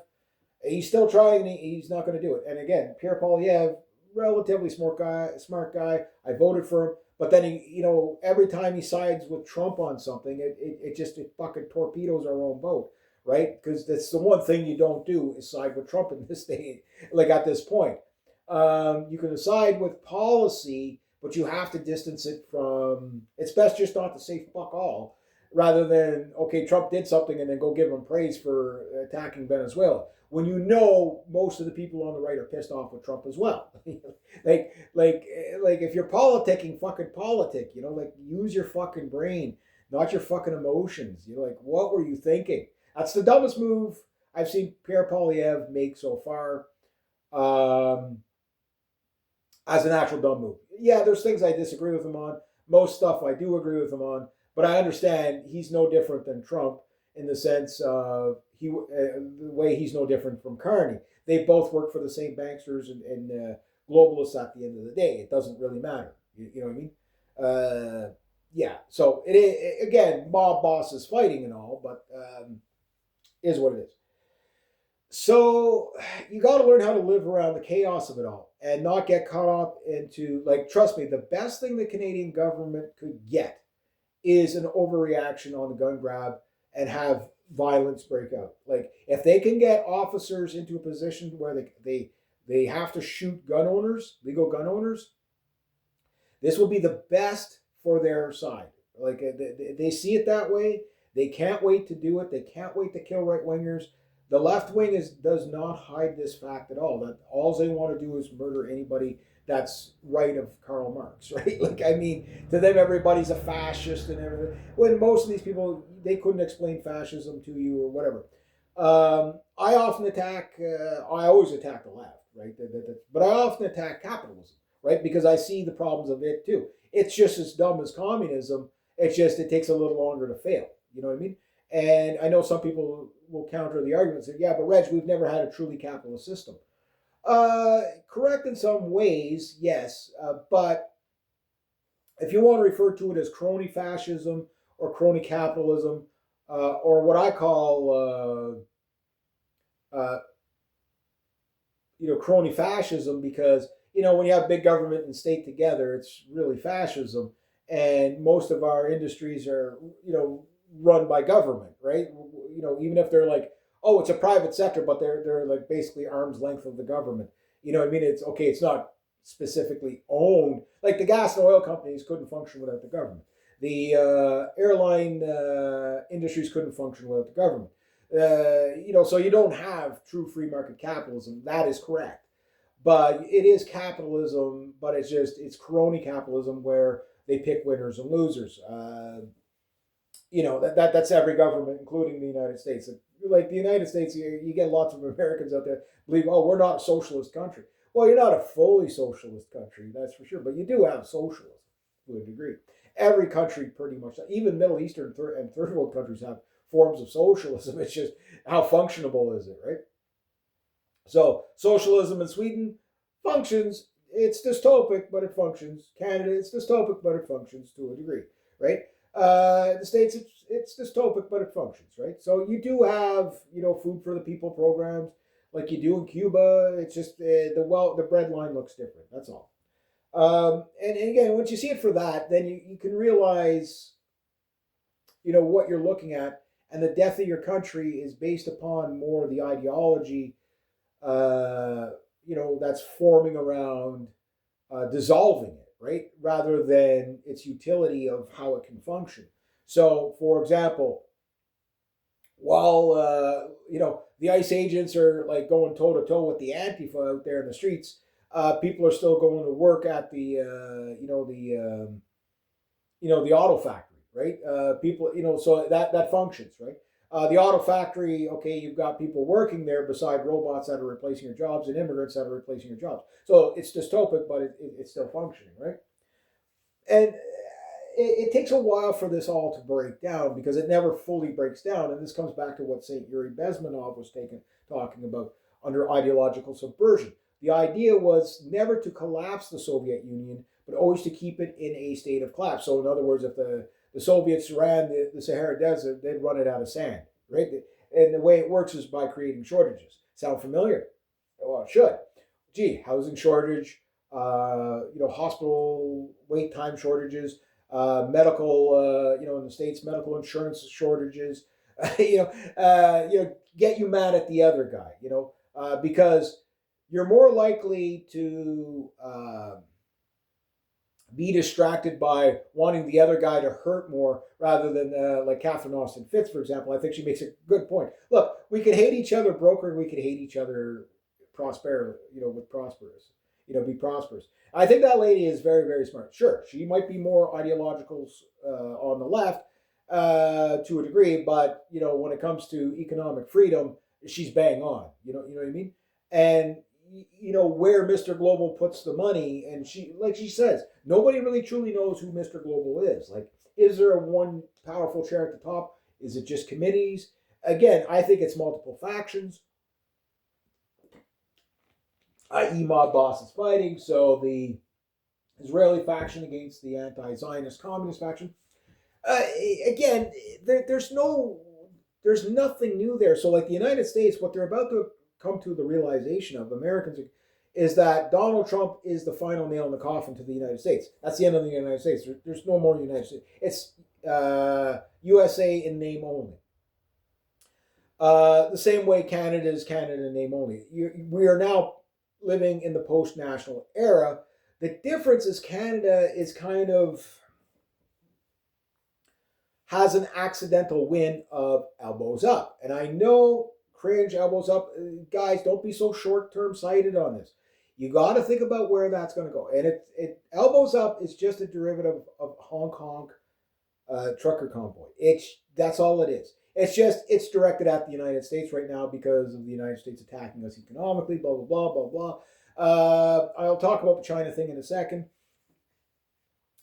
S1: He's still trying. He's not going to do it. And again, Pierre Poilievre, relatively smart guy. I voted for him. But then every time he sides with Trump on something, it fucking torpedoes our own boat, right? Because that's the one thing you don't do is side with Trump in this day, like at this point. You can side with policy, but you have to distance it from. It's best just not to say fuck all, rather than, okay, Trump did something and then go give him praise for attacking Venezuela. When most of the people on the right are pissed off with Trump as well. like if you're politicking, fucking politic, like use your fucking brain, not your fucking emotions. Like, what were you thinking? That's the dumbest move I've seen Pierre Poilievre make so far. As an actual dumb move. Yeah, there's things I disagree with him on. Most stuff I do agree with him on. But I understand he's no different than Trump in the sense of the way he's no different from Carney. They both work for the same banksters and globalists at the end of the day. It doesn't really matter. You know what I mean? Yeah. So again, mob bosses fighting and all, but is what it is. So you got to learn how to live around the chaos of it all and not get caught up into, like, trust me, the best thing the Canadian government could get is an overreaction on the gun grab and have violence break out. Like, if they can get officers into a position where they have to shoot legal gun owners, this will be the best for their side. Like, they see it that way. They can't wait to do it. They can't wait to kill right wingers. The left wing does not hide this fact at all. That all they want to do is murder anybody that's right of Karl Marx, right? Like, I mean, to them, everybody's a fascist and everything. When most of these people, they couldn't explain fascism to you or whatever. I always attack the left, right? But I often attack capitalism, right? Because I see the problems of it too. It's just as dumb as communism. It's just, it takes a little longer to fail. You know what I mean? And I know some people will counter the argument and say, yeah, but Reg, we've never had a truly capitalist system. Correct in some ways, yes. But if you want to refer to it as crony fascism or crony capitalism, or what I call uh, crony fascism, because when you have big government and state together, it's really fascism. And most of our industries are run by government, right? Even if they're like, oh, it's a private sector, but they're like basically arm's length of the government. What I mean? It's okay. It's not specifically owned. Like the gas and oil companies couldn't function without the government. The airline industries couldn't function without the government. So you don't have true free market capitalism. That is correct, but it is capitalism. But it's crony capitalism where they pick winners and losers. That's every government, including the United States. Like the United States, you get lots of Americans out there believe, oh, we're not a socialist country. Well, you're not a fully socialist country, that's for sure, but you do have socialism to a degree. Every country, pretty much, even Middle Eastern and third world countries have forms of socialism. It's just how functionable is it, right? So socialism in Sweden functions. It's dystopic, but it functions. Canada, it's dystopic, but it functions to a degree, right? The States, it's dystopic, but it functions, right? So you do have, food for the people programs like you do in Cuba. It's just the bread line looks different. That's all. And again, once you see it for that, then you can realize, what you're looking at, and the death of your country is based upon more the ideology, that's forming around dissolving it, right? Rather than its utility of how it can function. So, for example, while the ICE agents are like going toe to toe with the Antifa out there in the streets, people are still going to work at the auto factory, right? People, so that functions, right? The auto factory, okay, you've got people working there beside robots that are replacing your jobs and immigrants that are replacing your jobs. So it's dystopic, but it's still functioning, right? And it takes a while for this all to break down because it never fully breaks down. And this comes back to what St. Yuri Bezmenov was talking about under ideological subversion. The idea was never to collapse the Soviet Union, but always to keep it in a state of collapse. So in other words, if the Soviets ran the Sahara Desert, they'd run it out of sand, right? And the way it works is by creating shortages. Sound familiar? Well, it should. Gee, housing shortage, hospital wait time shortages, medical, in the States, medical insurance shortages, get you mad at the other guy, because you're more likely to be distracted by wanting the other guy to hurt more rather than like Catherine Austin Fitts, for example. I think she makes a good point. Look, we could hate each other broker, and we could hate each other with prosperous, be prosperous. I think that lady is very, very smart. Sure, she might be more ideological on the left to a degree, but when it comes to economic freedom, she's bang on. You know what I mean? And where Mr. Global puts the money, and like she says, nobody really truly knows who Mr. Global is. Like, is there a one powerful chair at the top? Is it just committees? Again, I think it's multiple factions, i.e. mob bosses fighting. So the Israeli faction against the anti-Zionist communist faction. Again, there's nothing new there. So like the United States, what they're about to come to the realization of, Americans, is that Donald Trump is the final nail in the coffin to the United States. That's the end of the United States. There's no more United States. It's USA in name only. The same way Canada is Canada in name only. We are now living in the post-national era. The difference is Canada is kind of has an accidental win of elbows up. And I know, cringe, elbows up. Guys, don't be so short-term sighted on this. You got to think about where that's going to go. And it elbows up is just a derivative of Hong Kong trucker convoy. That's all it is. It's directed at the United States right now because of the United States attacking us economically, blah, blah, blah, blah, blah. I'll talk about the China thing in a second.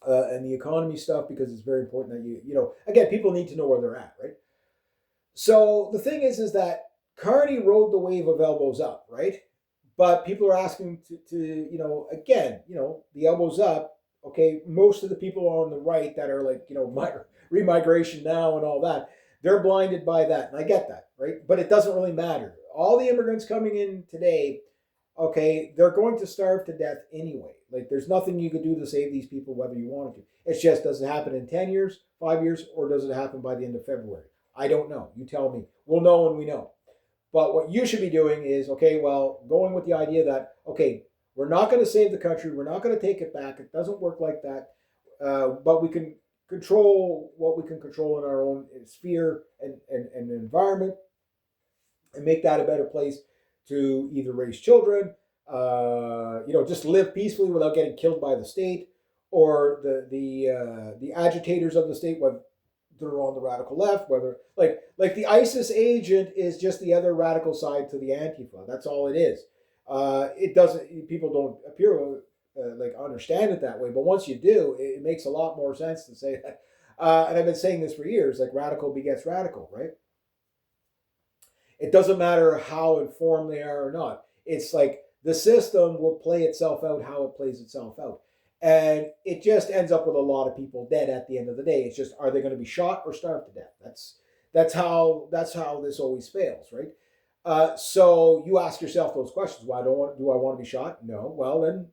S1: And the economy stuff, because it's very important that again, people need to know where they're at, right? So the thing is that Carney rode the wave of elbows up, right? But people are asking to again, the elbows up. Okay, most of the people on the right that are like, remigration now and all that, They're blinded by that, and I get that, right? But it doesn't really matter. All the immigrants coming in today, okay, they're going to starve to death anyway. Like, there's nothing you could do to save these people, whether you wanted to. It's just, does it happen in 10 years, 5 years, or does it happen by the end of February? I don't know. You tell me. We'll know when we know. But what you should be doing is, okay, well, going with the idea that, okay, we're not going to save the country. We're not going to take it back. It doesn't work like that. But we can control what we can control in our own sphere and environment, and make that a better place to either raise children, just live peacefully without getting killed by the state, or the agitators of the state, whether they're on the radical left, whether like the ISIS agent is just the other radical side to the Antifa. That's all it is. It doesn't. People don't appear understand it that way, but once you do, it makes a lot more sense to say that. And I've been saying this for years. Like, radical begets radical, right? It doesn't matter how informed they are or not. It's like the system will play itself out how it plays itself out. And it just ends up with a lot of people dead at the end of the day. It's just, are they going to be shot or starved to death? That's how this always fails, right? So you ask yourself those questions. Why do I want to be shot? No. Well, then,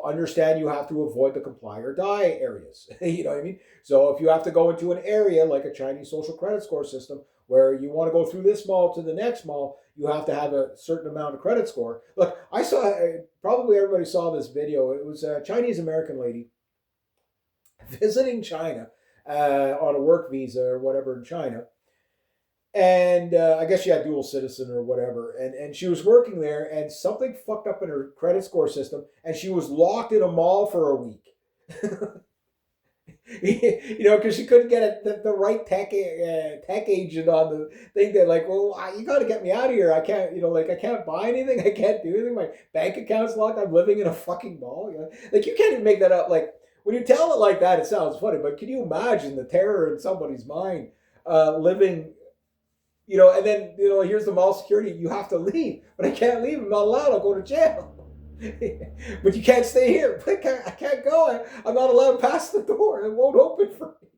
S1: understand you have to avoid the comply or die areas. You know what I mean? So if you have to go into an area like a Chinese social credit score system, where you want to go through this mall to the next mall, you have to have a certain amount of credit score. Look, I saw, probably everybody saw this video. It was a Chinese American lady visiting China on a work visa or whatever in China. And I guess she had dual citizen or whatever. And she was working there, and something fucked up in her credit score system, and she was locked in a mall for a week. Because she couldn't get the right tech agent on the thing. That like, well, you got to get me out of here. I can't, I can't buy anything. I can't do anything. My bank account's locked. I'm living in a fucking mall. Like, you can't even make that up. Like, when you tell it like that, it sounds funny. But can you imagine the terror in somebody's mind living? And then here's the mall security. You have to leave, but I can't leave. I'm not allowed. I'll go to jail. But you can't stay here. But I can't go. I'm not allowed past the door. It won't open for me.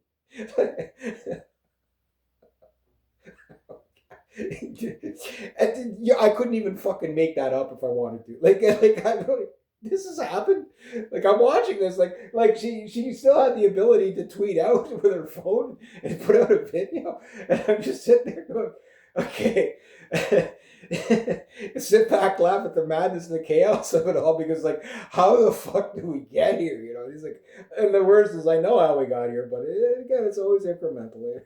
S1: And I couldn't even fucking make that up if I wanted to. This has happened. Like, I'm watching this. Like she still had the ability to tweet out with her phone and put out a video. And I'm just sitting there going, okay. Sit back, laugh at the madness and the chaos of it all, because like, how the fuck do we get here? He's like, and the worst is, I know how we got here, but again, it's always incremental.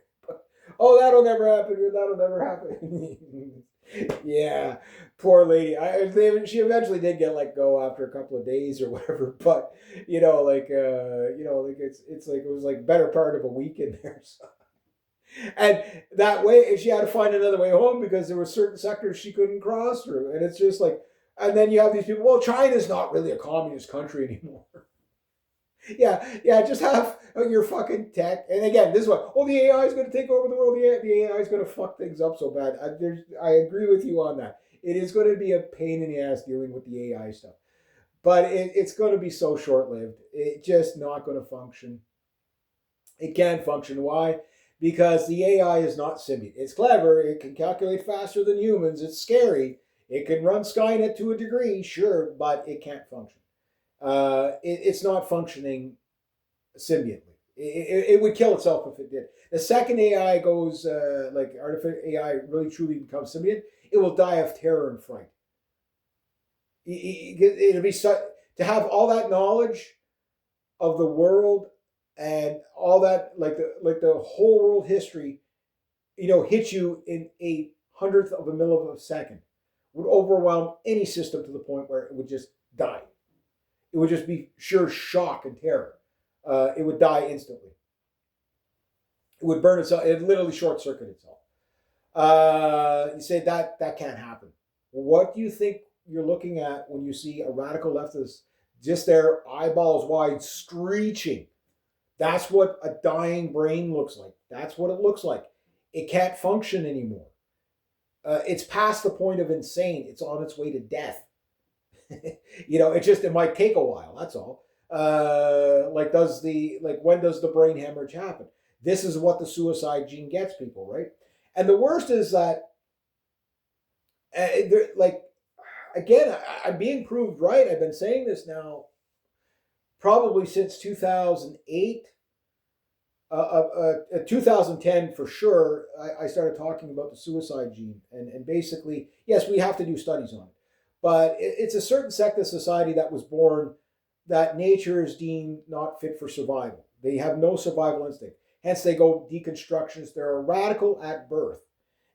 S1: Oh, that'll never happen here. That'll never happen. Yeah, poor lady. She eventually did get let go after a couple of days or whatever, but it's like, it was like better part of a week in there. So. And that way, she had to find another way home, because there were certain sectors she couldn't cross through. And it's just like, and then you have these people, well, China's not really a communist country anymore. Yeah, just have your fucking tech. And again, this is what, the AI is going to take over the world. The AI is going to fuck things up so bad. I agree with you on that. It is going to be a pain in the ass dealing with the AI stuff. But it's going to be so short-lived. It's just not going to function. It can't function. Why? Because the AI is not simian. It's clever. It can calculate faster than humans. It's scary. It can run Skynet to a degree, sure, but it can't function. It's not functioning symbiantly. It would kill itself if it did. The second AI goes, artificial AI really truly becomes symbiont, it will die of terror and fright. It'll be to have all that knowledge of the world and all that, like the whole world history, hit you in a hundredth of a millisecond, would overwhelm any system to the point where it would just die. It would just be sheer shock and terror. It would die instantly. It would burn itself. It would literally short circuit itself. You say that can't happen. What do you think you're looking at when you see a radical leftist just their eyeballs wide screeching? That's what a dying brain looks like. That's what it looks like. It can't function anymore. It's past the point of insane. It's on its way to death. It might take a while. That's all. When does the brain hemorrhage happen? This is what the suicide gene gets people, right? And the worst is that, like, again, I'm being proved right. I've been saying this now probably since 2008. 2010 for sure, I started talking about the suicide gene. And basically, yes, we have to do studies on it. But it's a certain sect of society that was born that nature is deemed not fit for survival. They have no survival instinct. Hence, they go deconstructionists. They're a radical at birth.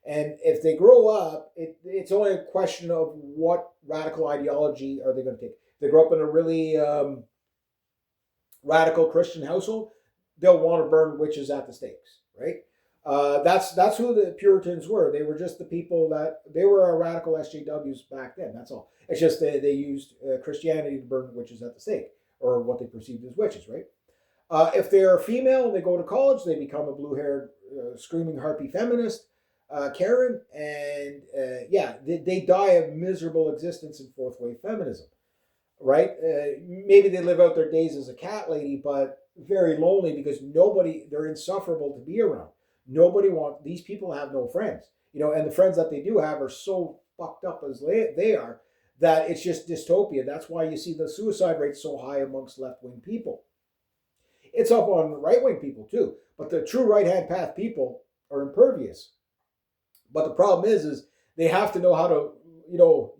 S1: And if they grow up, it's only a question of what radical ideology are they going to take. If they grow up in a really radical Christian household, they'll want to burn witches at the stakes, right? That's who the Puritans were. They were just the people they were radical SJWs back then. That's all. It's just they used Christianity to burn witches at the stake, or what they perceived as witches, right? If they're female and they go to college, they become a blue-haired, screaming harpy feminist, Karen, and they die a miserable existence in fourth wave feminism, right? Maybe they live out their days as a cat lady, but very lonely because they're insufferable to be around. These people have no friends, and the friends that they do have are so fucked up as they are that it's just dystopia. That's why you see the suicide rate so high amongst left-wing people. It's up on right-wing people too, but the true right-hand path people are impervious. But the problem is they have to know how to,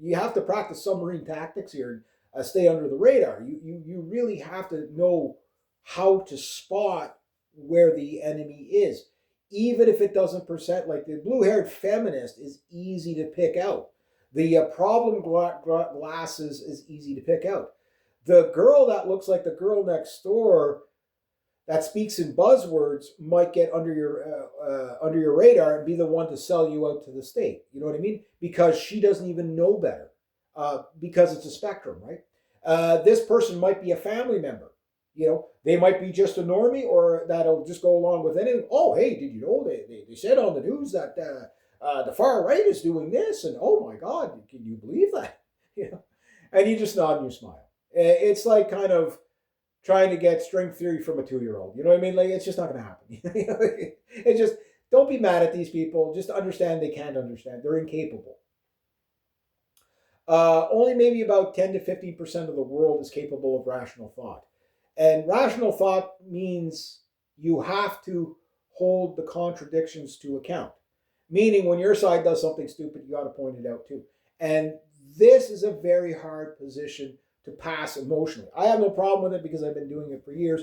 S1: you have to practice submarine tactics here and stay under the radar. You really have to know how to spot where the enemy is, even if it doesn't present like the blue-haired feminist is easy to pick out. The problem glasses is easy to pick out. The girl that looks like the girl next door that speaks in buzzwords might get under your radar and be the one to sell you out to the state. You know what I mean? Because she doesn't even know better. Because it's a spectrum, right? This person might be a family member. They might be just a normie, or that'll just go along with anything. Oh, hey, did you know they said on the news that the far right is doing this? And oh my God, can you believe that? And you just nod and you smile. It's like kind of trying to get string theory from a 2-year-old. You know what I mean? Like, it's just not going to happen. It's just, don't be mad at these people. Just understand they can't understand. They're incapable. Only maybe about 10 to 15% of the world is capable of rational thought. And rational thought means you have to hold the contradictions to account. Meaning when your side does something stupid, you got to point it out too. And this is a very hard position to pass emotionally. I have no problem with it because I've been doing it for years,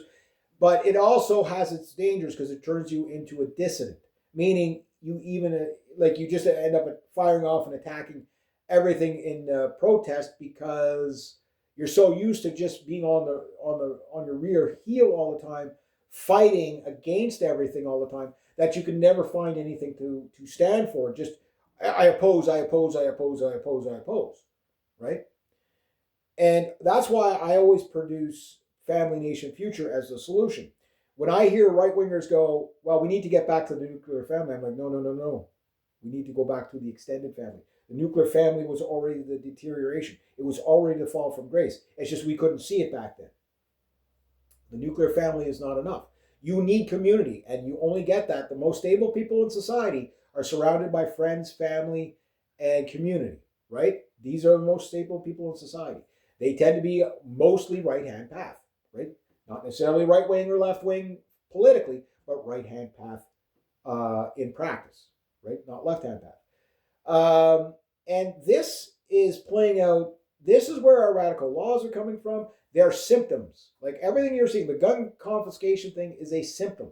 S1: but it also has its dangers because it turns you into a dissident, meaning you just end up firing off and attacking everything in protest because you're so used to just being on your rear heel all the time, fighting against everything all the time, that you can never find anything to stand for. Just I oppose, right? And that's why I always produce Family Nation Future as the solution. When I hear right-wingers go, well, we need to get back to the nuclear family, I'm like, no. We need to go back to the extended family. The nuclear family was already the deterioration. It was already the fall from grace. It's just we couldn't see it back then. The nuclear family is not enough. You need community, and you only get that. The most stable people in society are surrounded by friends, family, and community, right? These are the most stable people in society. They tend to be mostly right-hand path, right? Not necessarily right-wing or left-wing politically, but right-hand path in practice, right? Not left-hand path. And this is playing out. This is where our radical laws are coming from. They're symptoms. Like everything you're seeing, the gun confiscation thing is a symptom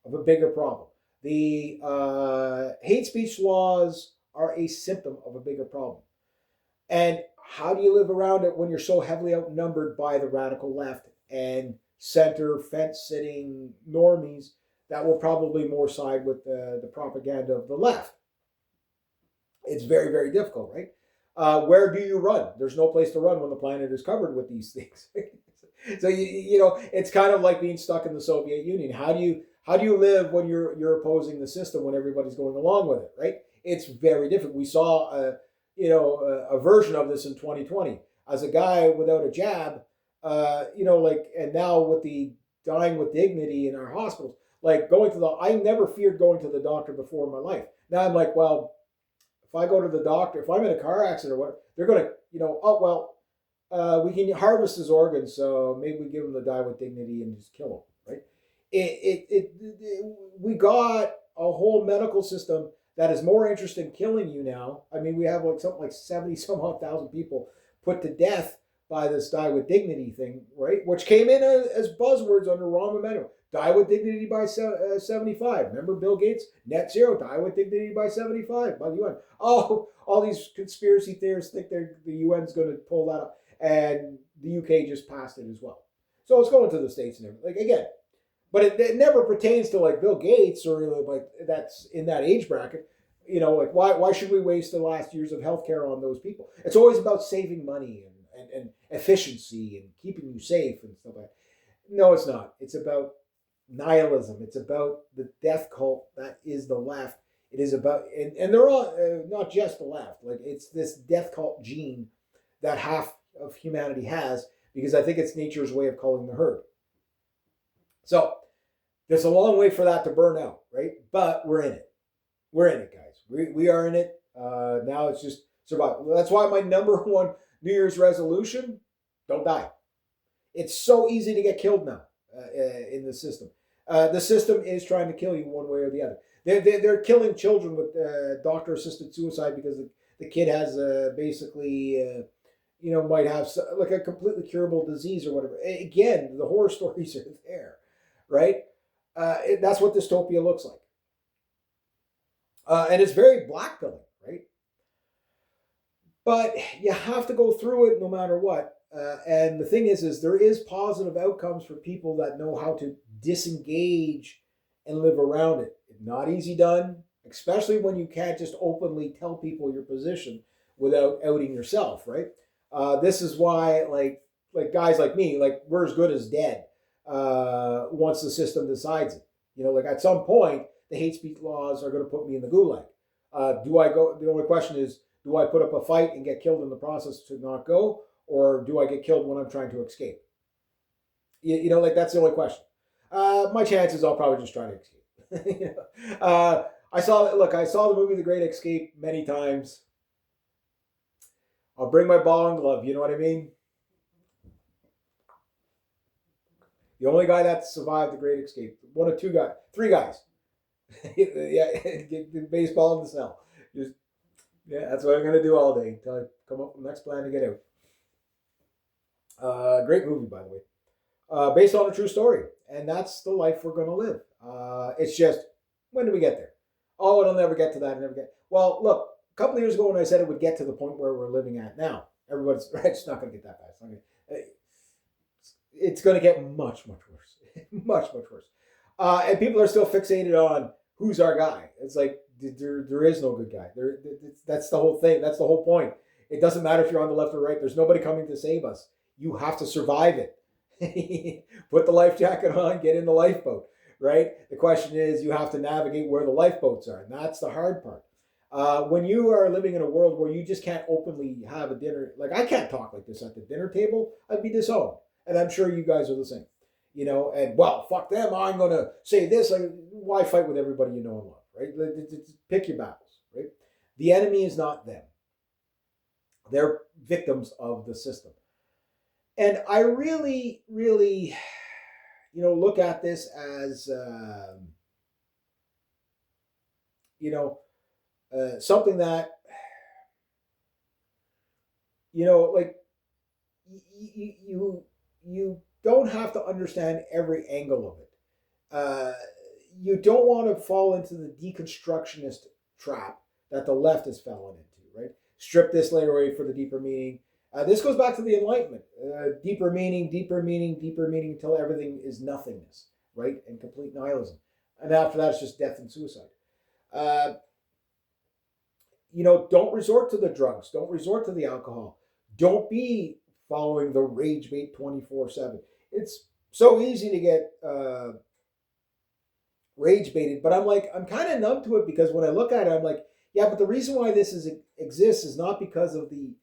S1: of a bigger problem. The hate speech laws are a symptom of a bigger problem. And how do you live around it when you're so heavily outnumbered by the radical left and center fence-sitting normies that will probably more side with the propaganda of the left? It's very, very difficult, right? Where do you run? There's no place to run when the planet is covered with these things. So it's kind of like being stuck in the Soviet Union. How do you live when you're opposing the system when everybody's going along with it, right? It's very different. We saw a version of this in 2020 as a guy without a jab, and now with the dying with dignity in our hospitals, like going to the, I never feared going to the doctor before in my life. Now I'm like, well, if I go to the doctor, if I'm in a car accident or what, they're going to, oh, well, we can harvest his organs, so maybe we give him the die with dignity and just kill him, right? We got a whole medical system that is more interested in killing you now. I mean, we have like something like 70 some odd thousand people put to death by this die with dignity thing, right? Which came in as buzzwords under Rahm Emanuel. Die with dignity by 75. Remember Bill Gates? Net zero, die with dignity by 75 by the UN. Oh, all these conspiracy theorists think the UN's going to pull that up. And the UK just passed it as well. So it's going to the States and everything. Like, again, but it never pertains to like Bill Gates or like that's in that age bracket. Like why should we waste the last years of healthcare on those people? It's always about saving money and efficiency and keeping you safe and stuff like that. No, it's not. It's about nihilism. It's about the death cult that is the left. It is about, and they're all not just the left. Like it's this death cult gene that half of humanity has, because I think it's nature's way of culling the herd. So there's a long way for that to burn out, right? But we're in it. We're in it, guys. We are in it. Now it's just survival. That's why my number one New Year's resolution: don't die. It's so easy to get killed now in the system. The system is trying to kill you one way or the other. They're killing children with doctor-assisted suicide because the kid has basically, might have like a completely curable disease or whatever. Again, the horror stories are there, right? That's what dystopia looks like. And it's very blackpilling, right? But you have to go through it no matter what. And the thing is there is positive outcomes for people that know how to disengage and live around it. Not easy done, especially when you can't just openly tell people your position without outing yourself, right? This is why, like guys like me, like we're as good as dead once the system decides it. Like at some point, the hate speech laws are going to put me in the gulag. Do I go? The only question is, do I put up a fight and get killed in the process to not go? Or do I get killed when I'm trying to escape? Like that's the only question. My chances, I'll probably just try to escape. I saw the movie The Great Escape many times. I'll bring my ball and glove. You know what I mean? The only guy that survived The Great Escape, one of three guys. Yeah, get baseball in the cell. That's what I'm gonna do all day until I come up with the next plan to get out. Great movie, by the way. Based on a true story. And that's the life we're going to live. It's just, when do we get there? Oh, it'll never get to that. Well, look, a couple of years ago when I said it would get to the point where we're living at now, everybody's, right, it's not going to get that fast. It's going to get much, much worse. Much, much worse. And people are still fixated on who's our guy. It's like, there is no good guy. That's the whole thing. That's the whole point. It doesn't matter if you're on the left or right. There's nobody coming to save us. You have to survive it. Put the life jacket on, get in the lifeboat, right? The question is, you have to navigate where the lifeboats are. And that's the hard part. When you are living in a world where you just can't openly have a dinner, like I can't talk like this at the dinner table, I'd be disowned. And I'm sure you guys are the same. And well, fuck them, I'm going to say this. Like, why fight with everybody you know and love, right? Pick your battles, right? The enemy is not them. They're victims of the system. And I really, really, look at this as, something that, like you don't have to understand every angle of it. You don't want to fall into the deconstructionist trap that the left has fallen into, right? Strip this layer away for the deeper meaning. This goes back to the Enlightenment. Deeper meaning, deeper meaning, deeper meaning until everything is nothingness, right? And complete nihilism. And after that, it's just death and suicide. Don't resort to the drugs. Don't resort to the alcohol. Don't be following the rage bait 24/7. It's so easy to get rage baited, but I'm kind of numb to it because when I look at it, I'm like, yeah, but the reason why this exists is not because of the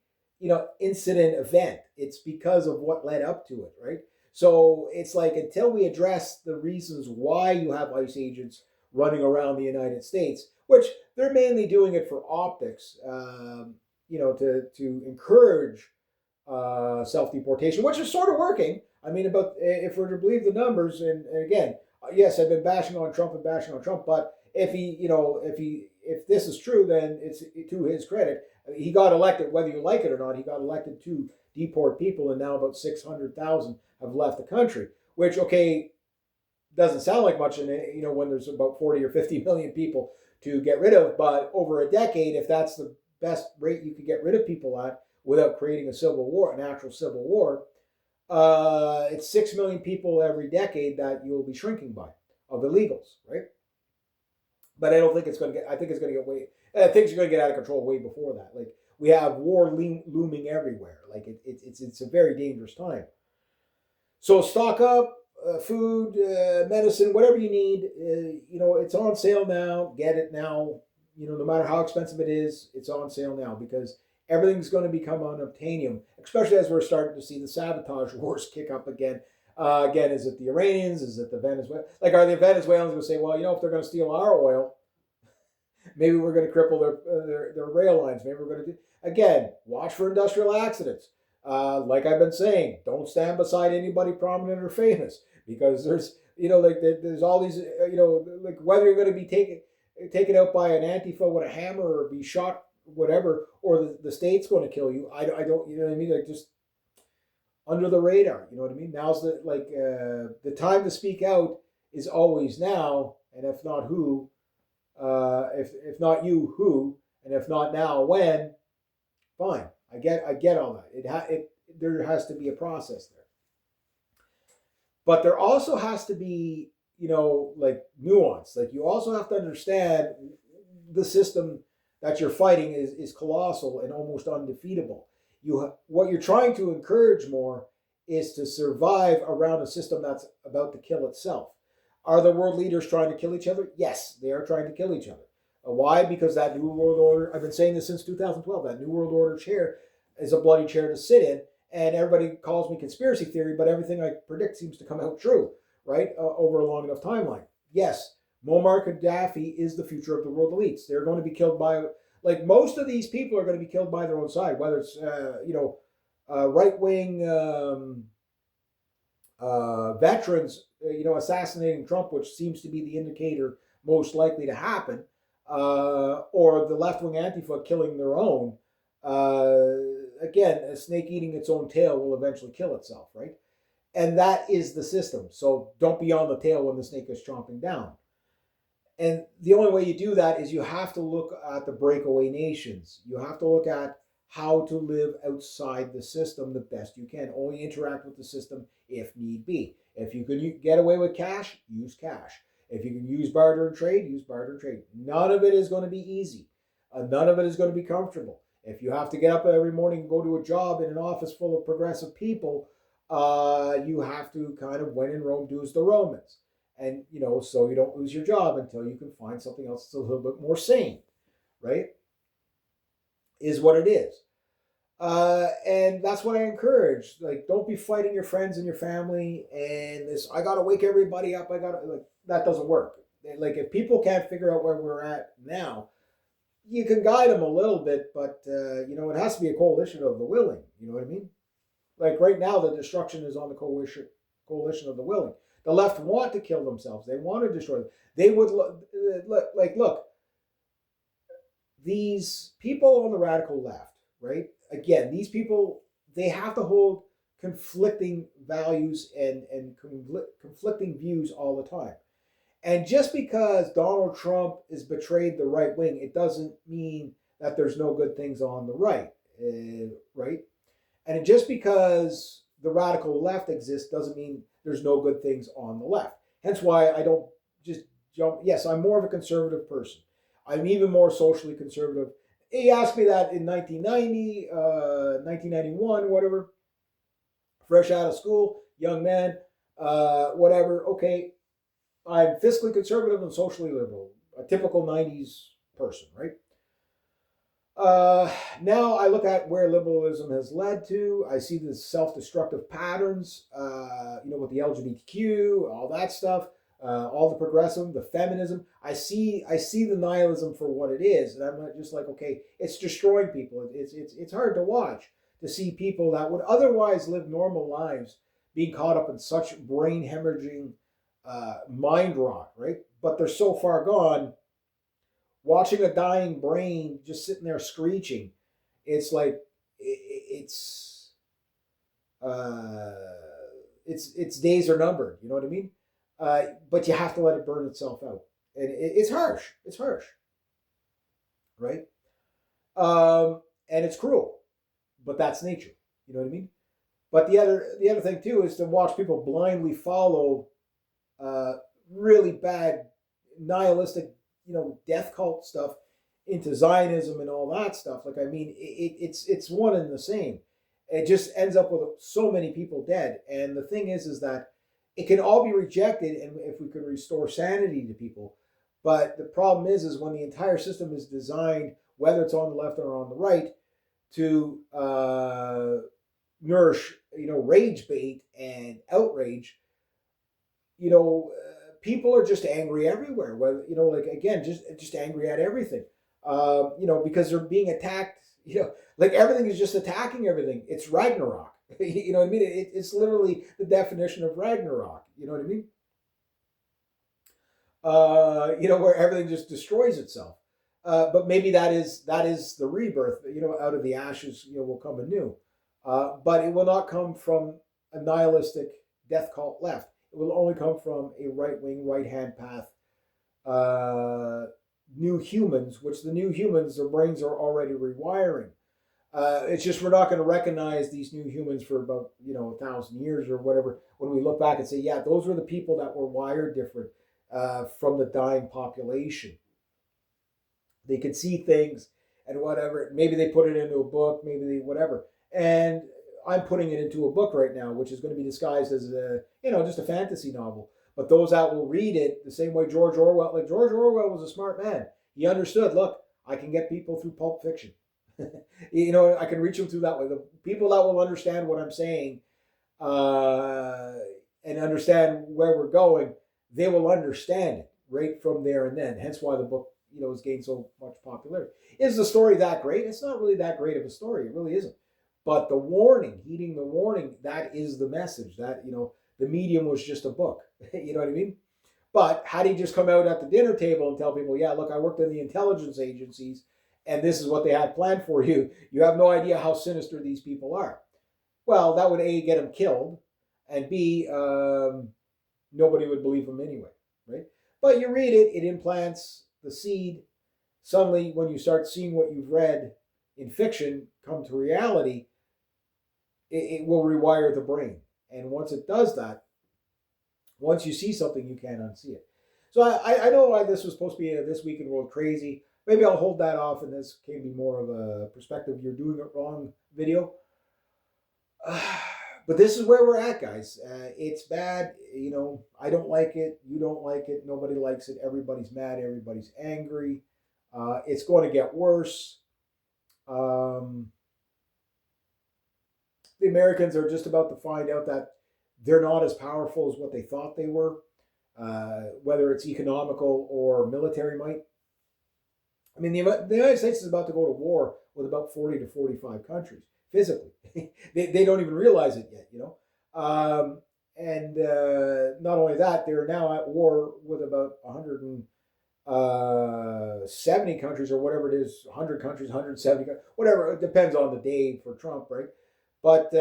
S1: incident event. It's because of what led up to it, right? So it's like until we address the reasons why you have ICE agents running around the United States, which they're mainly doing it for optics, to encourage self deportation, which is sort of working. I mean, about if we're to believe the numbers, and again, yes, I've been bashing on Trump and bashing on Trump, but if this is true, then it's to his credit. He got elected, whether you like it or not. He got elected to deport people, and now about 600,000 have left the country. Which, okay, doesn't sound like much, and when there's about 40 or 50 million people to get rid of. But over a decade, if that's the best rate you could get rid of people at without creating a civil war, an actual civil war, it's 6 million people every decade that you'll be shrinking by of illegals, right? But I don't think it's going to get. I think it's going to get way. Things are going to get out of control way before that. Like we have war looming everywhere. Like it's a very dangerous time. So stock up, food, medicine, whatever you need. It's on sale now. Get it now. No matter how expensive it is, it's on sale now because everything's going to become unobtainium, especially as we're starting to see the sabotage wars kick up again. Again, is it the Iranians? Is it the Venezuelans? Like, are the Venezuelans going to say, well, if they're going to steal our oil, maybe we're going to cripple their rail lines. Maybe we're going to do. Again, watch for industrial accidents. Like I've been saying, don't stand beside anybody prominent or famous because there's all these, like whether you're going to be taken out by an Antifa with a hammer or be shot, whatever, or the state's going to kill you. I don't, you know what I mean? Like just under the radar, you know what I mean? Now's the time to speak out is always now, and if not who, if not you, who, and if not now, when? Fine, I get all that. There has to be a process there, but there also has to be like nuance. Like you also have to understand the system that you're fighting is colossal and almost undefeatable. What you're trying to encourage more is to survive around a system that's about to kill itself. Are the world leaders trying to kill each other? Yes, they are trying to kill each other. Why? Because that New World Order, I've been saying this since 2012, that New World Order chair is a bloody chair to sit in, and everybody calls me conspiracy theory, but everything I predict seems to come out true, right? Over a long enough timeline. Yes, Muammar Gaddafi is the future of the world elites. They're going to be killed by, like most of these people are going to be killed by their own side, whether it's, right-wing veterans, assassinating Trump, which seems to be the indicator most likely to happen, or the left-wing Antifa killing their own. Again, a snake eating its own tail will eventually kill itself, right? And that is the system. So don't be on the tail when the snake is chomping down. And the only way you do that is you have to look at the breakaway nations. You have to look at how to live outside the system the best you can. Only interact with the system if need be. If you can get away with cash, use cash. If you can use barter and trade, use barter and trade. None of it is going to be easy. None of it is going to be comfortable. If you have to get up every morning and go to a job in an office full of progressive people, you have to kind of, when in Rome, do as the Romans. And, so you don't lose your job until you can find something else that's a little bit more sane, right? Is what it is. And that's what I encourage. Like, don't be fighting your friends and your family and this, I got to wake everybody up. That doesn't work. Like, if people can't figure out where we're at now, you can guide them a little bit, but, it has to be a coalition of the willing. You know what I mean? Like right now, the destruction is on the coalition of the willing. The left want to kill themselves. They want to destroy them. They would look, these people on the radical left, right? Again, these people, they have to hold conflicting values and conflicting views all the time. And just because Donald Trump has betrayed the right wing, it doesn't mean that there's no good things on the right, right? And just because the radical left exists doesn't mean there's no good things on the left. Hence why I don't just jump. Yes, I'm more of a conservative person. I'm even more socially conservative. He asked me that in 1990, 1991, whatever. Fresh out of school, young man, whatever. Okay, I'm fiscally conservative and socially liberal. A typical 90s person, right? Uh, Now I look at where liberalism has led to. I see the self-destructive patterns, with the LGBTQ, all that stuff, all the progressive, the feminism. I see the nihilism for what it is, and I'm not just like, okay, it's destroying people. It's hard to watch to see people that would otherwise live normal lives being caught up in such brain hemorrhaging mind rot, right? But they're so far gone, watching a dying brain just sitting there screeching. It's like it's uh, its days are numbered. You know what I mean? But you have to let it burn itself out, and it's harsh. It's harsh, right? And it's cruel, but that's nature. You know what I mean? But the other thing too is to watch people blindly follow uh, really bad nihilistic, death cult stuff into Zionism and all that stuff. Like, I mean, it's one and the same. It just ends up with so many people dead. And the thing is that it can all be rejected, and if we could restore sanity to people. But the problem is when the entire system is designed, whether it's on the left or on the right, to nourish, rage bait and outrage, people are just angry everywhere. Whether, like, again, just angry at everything. Because they're being attacked. Like, everything is just attacking everything. It's Ragnarok. You know what I mean? It's literally the definition of Ragnarok. You know what I mean? Where everything just destroys itself. But maybe that is the rebirth. Out of the ashes, will come anew. But it will not come from a nihilistic death cult left. It will only come from a right wing, right hand path, uh, new humans, which the new humans, their brains are already rewiring. It's just we're not going to recognize these new humans for about 1,000 years or whatever when we look back and say, yeah, those were the people that were wired different from the dying population. They could see things and whatever. Maybe they put it into a book, maybe they whatever. And I'm putting it into a book right now, which is going to be disguised as just a fantasy novel. But those that will read it the same way George Orwell was a smart man. He understood. Look, I can get people through Pulp Fiction. I can reach them through that way. The people that will understand what I'm saying uh, and understand where we're going, they will understand it right from there and then. Hence why the book, has gained so much popularity. Is the story that great? It's not really that great of a story. It really isn't. But the warning, heeding the warning, that is the message. That, the medium was just a book. You know what I mean? But had he just come out at the dinner table and tell people, yeah, look, I worked in the intelligence agencies and this is what they had planned for you, you have no idea how sinister these people are. Well, that would A, get him killed, and B, nobody would believe him anyway, right? But you read it, it implants the seed. Suddenly, when you start seeing what you've read in fiction come to reality, it will rewire the brain. And once it does that, once you see something, you can't unsee it. So I know why this was supposed to be a This Week in World Crazy. Maybe I'll hold that off, and this can be more of a perspective you're doing it wrong video. But this is where we're at, guys. It's bad. I don't like it. You don't like it. Nobody likes it. Everybody's mad. Everybody's angry. It's going to get worse. Um, the Americans are just about to find out that they're not as powerful as what they thought they were, whether it's economical or military might. I mean, the United States is about to go to war with about 40 to 45 countries physically. They don't even realize it yet. And not only that, they're now at war with about 170 countries or whatever it is, 100 countries, 170, whatever. It depends on the day for Trump, right? But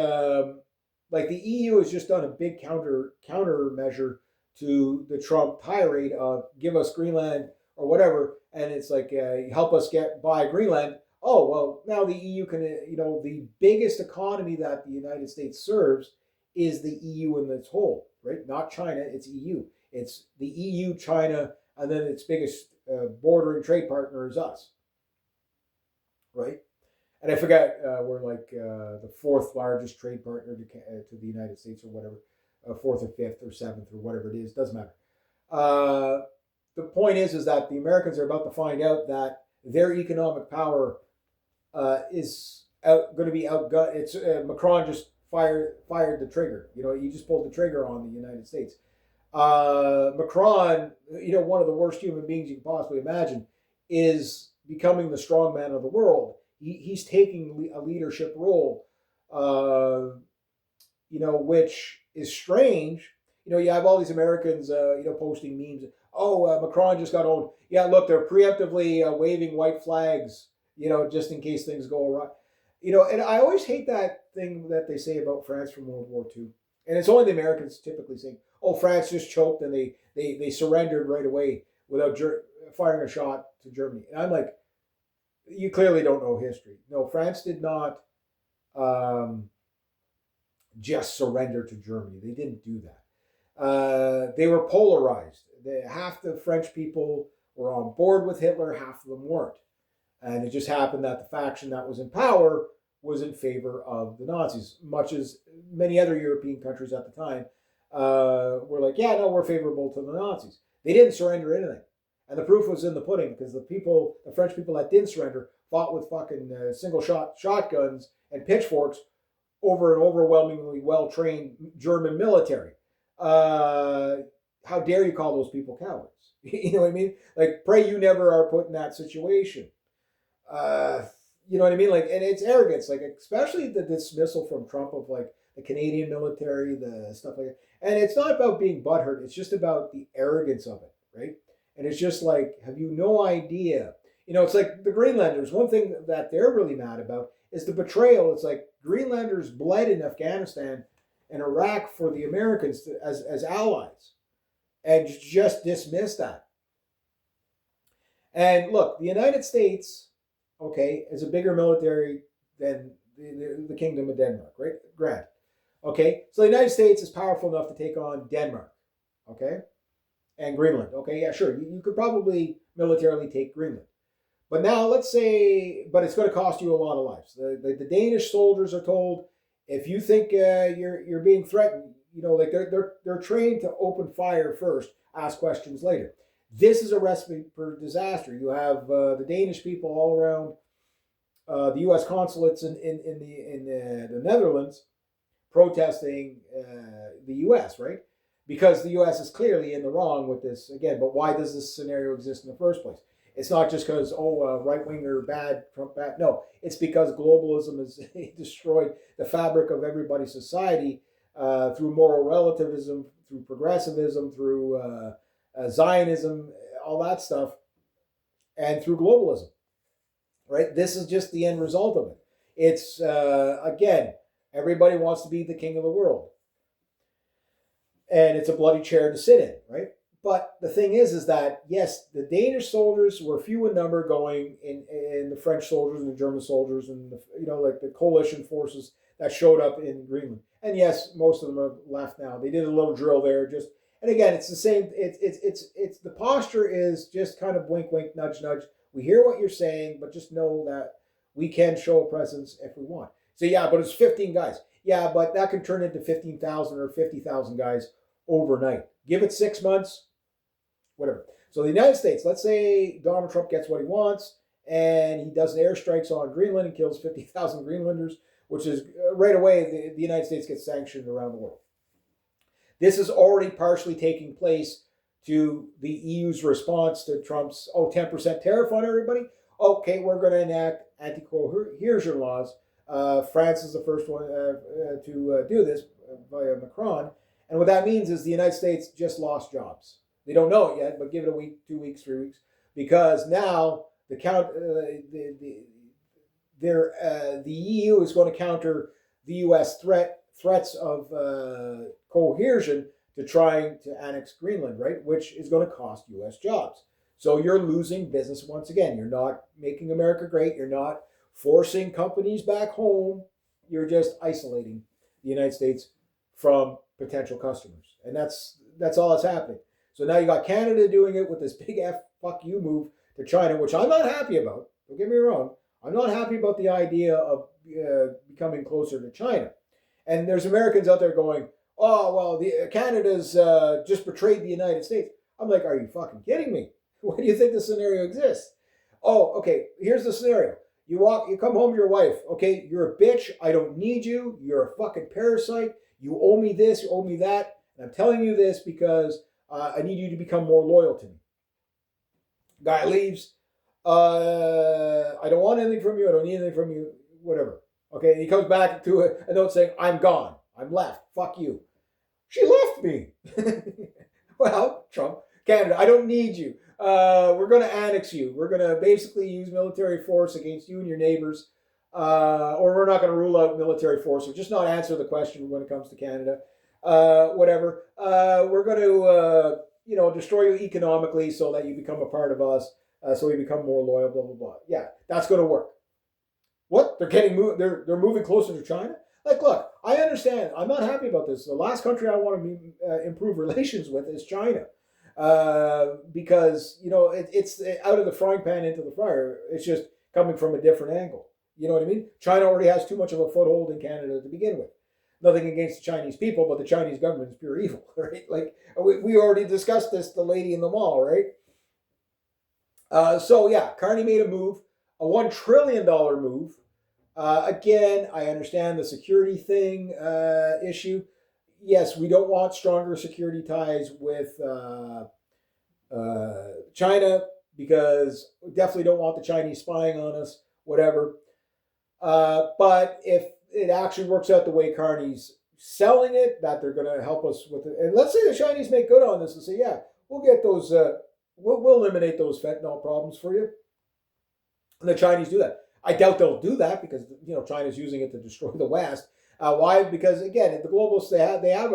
S1: like the EU has just done a big countermeasure to the Trump tirade of give us Greenland or whatever, and it's like help us get by Greenland. Oh well, now the EU can, the biggest economy that the United States serves is the EU in its whole, right? Not China, it's EU. It's the EU, China, and then its biggest bordering trade partner is us, right? And I forget we're like the fourth largest trade partner to the United States or whatever, fourth or fifth or seventh or whatever it is, doesn't matter. The point is that the Americans are about to find out that their economic power is going to be outgunned. It's Macron just fired the trigger. He just pulled the trigger on the United States. Macron, one of the worst human beings you can possibly imagine, is becoming the strongman of the world. He's taking a leadership role, which is strange. You have all these Americans, posting memes. Oh, Macron just got owned. Yeah, look, they're preemptively waving white flags, just in case things go awry. And I always hate that thing that they say about France from World War II. And it's only the Americans typically saying, oh, France just choked and they surrendered right away without firing a shot to Germany. And I'm like, you clearly don't know history. No, France did not just surrender to Germany. They didn't do that. They were polarized. Half the French people were on board with Hitler, half of them weren't. And it just happened that the faction that was in power was in favor of the Nazis, much as many other European countries at the time were like, yeah, no, we're favorable to the Nazis. They didn't surrender anything. And the proof was in the pudding, because the French people that didn't surrender fought with fucking single shot shotguns and pitchforks over an overwhelmingly well-trained German military. How dare you call those people cowards? You know what I mean? Like, pray you never are put in that situation. You know what I mean? Like, and it's arrogance, like, especially the dismissal from Trump of like the Canadian military, the stuff like that. And it's not about being butthurt. It's just about the arrogance of it, right? And it's just like, have you no idea? It's like the Greenlanders. One thing that they're really mad about is the betrayal. It's like Greenlanders bled in Afghanistan and Iraq for the Americans as allies, and just dismiss that. And look, the United States, okay, is a bigger military than the Kingdom of Denmark, right? Grant. Okay, so the United States is powerful enough to take on Denmark, okay, and Greenland. Okay, yeah, sure, you could probably militarily take Greenland. But now let's say, but it's going to cost you a lot of lives. The Danish soldiers are told, if you think you're being threatened, like they're trained to open fire first, ask questions later. This is a recipe for disaster. You have the Danish people all around the U.S. consulates in the Netherlands protesting the U.S., right? Because the U.S. is clearly in the wrong with this again. But why does this scenario exist in the first place? It's not just because, right winger bad, Trump bad. No, it's because globalism has destroyed the fabric of everybody's society through moral relativism, through progressivism, through Zionism, all that stuff, and through globalism, right? This is just the end result of it. It's, again, everybody wants to be the king of the world. And it's a bloody chair to sit in, right? But the thing is that, yes, the Danish soldiers were few in number going in the French soldiers and the German soldiers and, like the coalition forces that showed up in Greenland. And yes, most of them have left now. They did a little drill there and again, it's the same. It's the posture is just kind of wink, wink, nudge, nudge. We hear what you're saying, but just know that we can show a presence if we want. So yeah, but it's 15 guys. Yeah, but that can turn into 15,000 or 50,000 guys overnight. Give it 6 months, whatever. So the United States, let's say Donald Trump gets what he wants and he does airstrikes on Greenland and kills 50,000 Greenlanders, which is right away the United States gets sanctioned around the world. This is already partially taking place to the EU's response to Trump's 10% tariff on everybody. Okay, we're going to enact anti-coercion laws. France is the first one to do this via Macron. And what that means is the United States just lost jobs. They don't know it yet, but give it a week, 2 weeks, 3 weeks, because now the EU is going to counter the U.S. threats of coercion to trying to annex Greenland, right? Which is going to cost U.S. jobs. So you're losing business once again. You're not making America great. You're not forcing companies back home. You're just isolating the United States from potential customers. And that's all that's happening. So now you got Canada doing it with this big fuck you move to China, which I'm not happy about. Don't get me wrong. I'm not happy about the idea of becoming closer to China. And there's Americans out there going, oh, well, Canada's just betrayed the United States. I'm like, are you fucking kidding me? Why do you think the scenario exists? Oh, okay, here's the scenario. You come home to your wife. Okay, you're a bitch. I don't need you. You're a fucking parasite. You owe me this. You owe me that. And I'm telling you this because I need you to become more loyal to me. Guy leaves. I don't want anything from you. I don't need anything from you. Whatever. Okay, and he comes back to a note saying, I'm gone. I'm left. Fuck you. She left me. Well, Trump, Canada, I don't need you. We're going to annex you. We're going to basically use military force against you and your neighbors. Or we're not going to rule out military force or just not answer the question when it comes to Canada. Whatever. We're going to, destroy you economically so that you become a part of us. So we become more loyal, blah, blah, blah. Yeah, that's going to work. What? They're moving closer to China? Like, look, I understand. I'm not happy about this. The last country I want to improve relations with is China. Because, it's out of the frying pan into the fryer. It's just coming from a different angle. You know what I mean? China already has too much of a foothold in Canada to begin with. Nothing against the Chinese people, but the Chinese government is pure evil, right? Like, we already discussed this, the lady in the mall, right? Carney made a move, a $1 trillion move. Again, I understand the security thing issue. Yes, we don't want stronger security ties with China because we definitely don't want the Chinese spying on us, whatever. But if it actually works out the way Carney's selling it, that they're going to help us with it. And let's say the Chinese make good on this and say, yeah, we'll get those, we'll eliminate those fentanyl problems for you. And the Chinese do that. I doubt they'll do that because, China's using it to destroy the West. Why? Because, again, the globalists, they have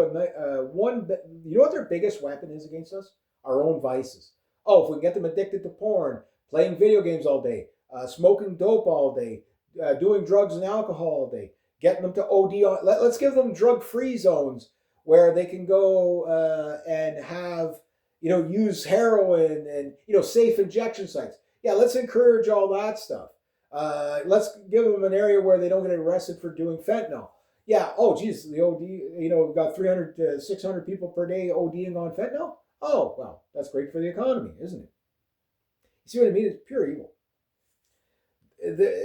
S1: one, you know what their biggest weapon is against us? Our own vices. Oh, if we can get them addicted to porn, playing video games all day, smoking dope all day, doing drugs and alcohol all day, getting them to OD. Let's give them drug-free zones where they can go and have, use heroin and, safe injection sites. Yeah, let's encourage all that stuff. Let's give them an area where they don't get arrested for doing fentanyl. Yeah, oh, geez, the OD, we've got 300 to 600 people per day ODing on fentanyl. Oh, well, that's great for the economy, isn't it? You see what I mean? It's pure evil.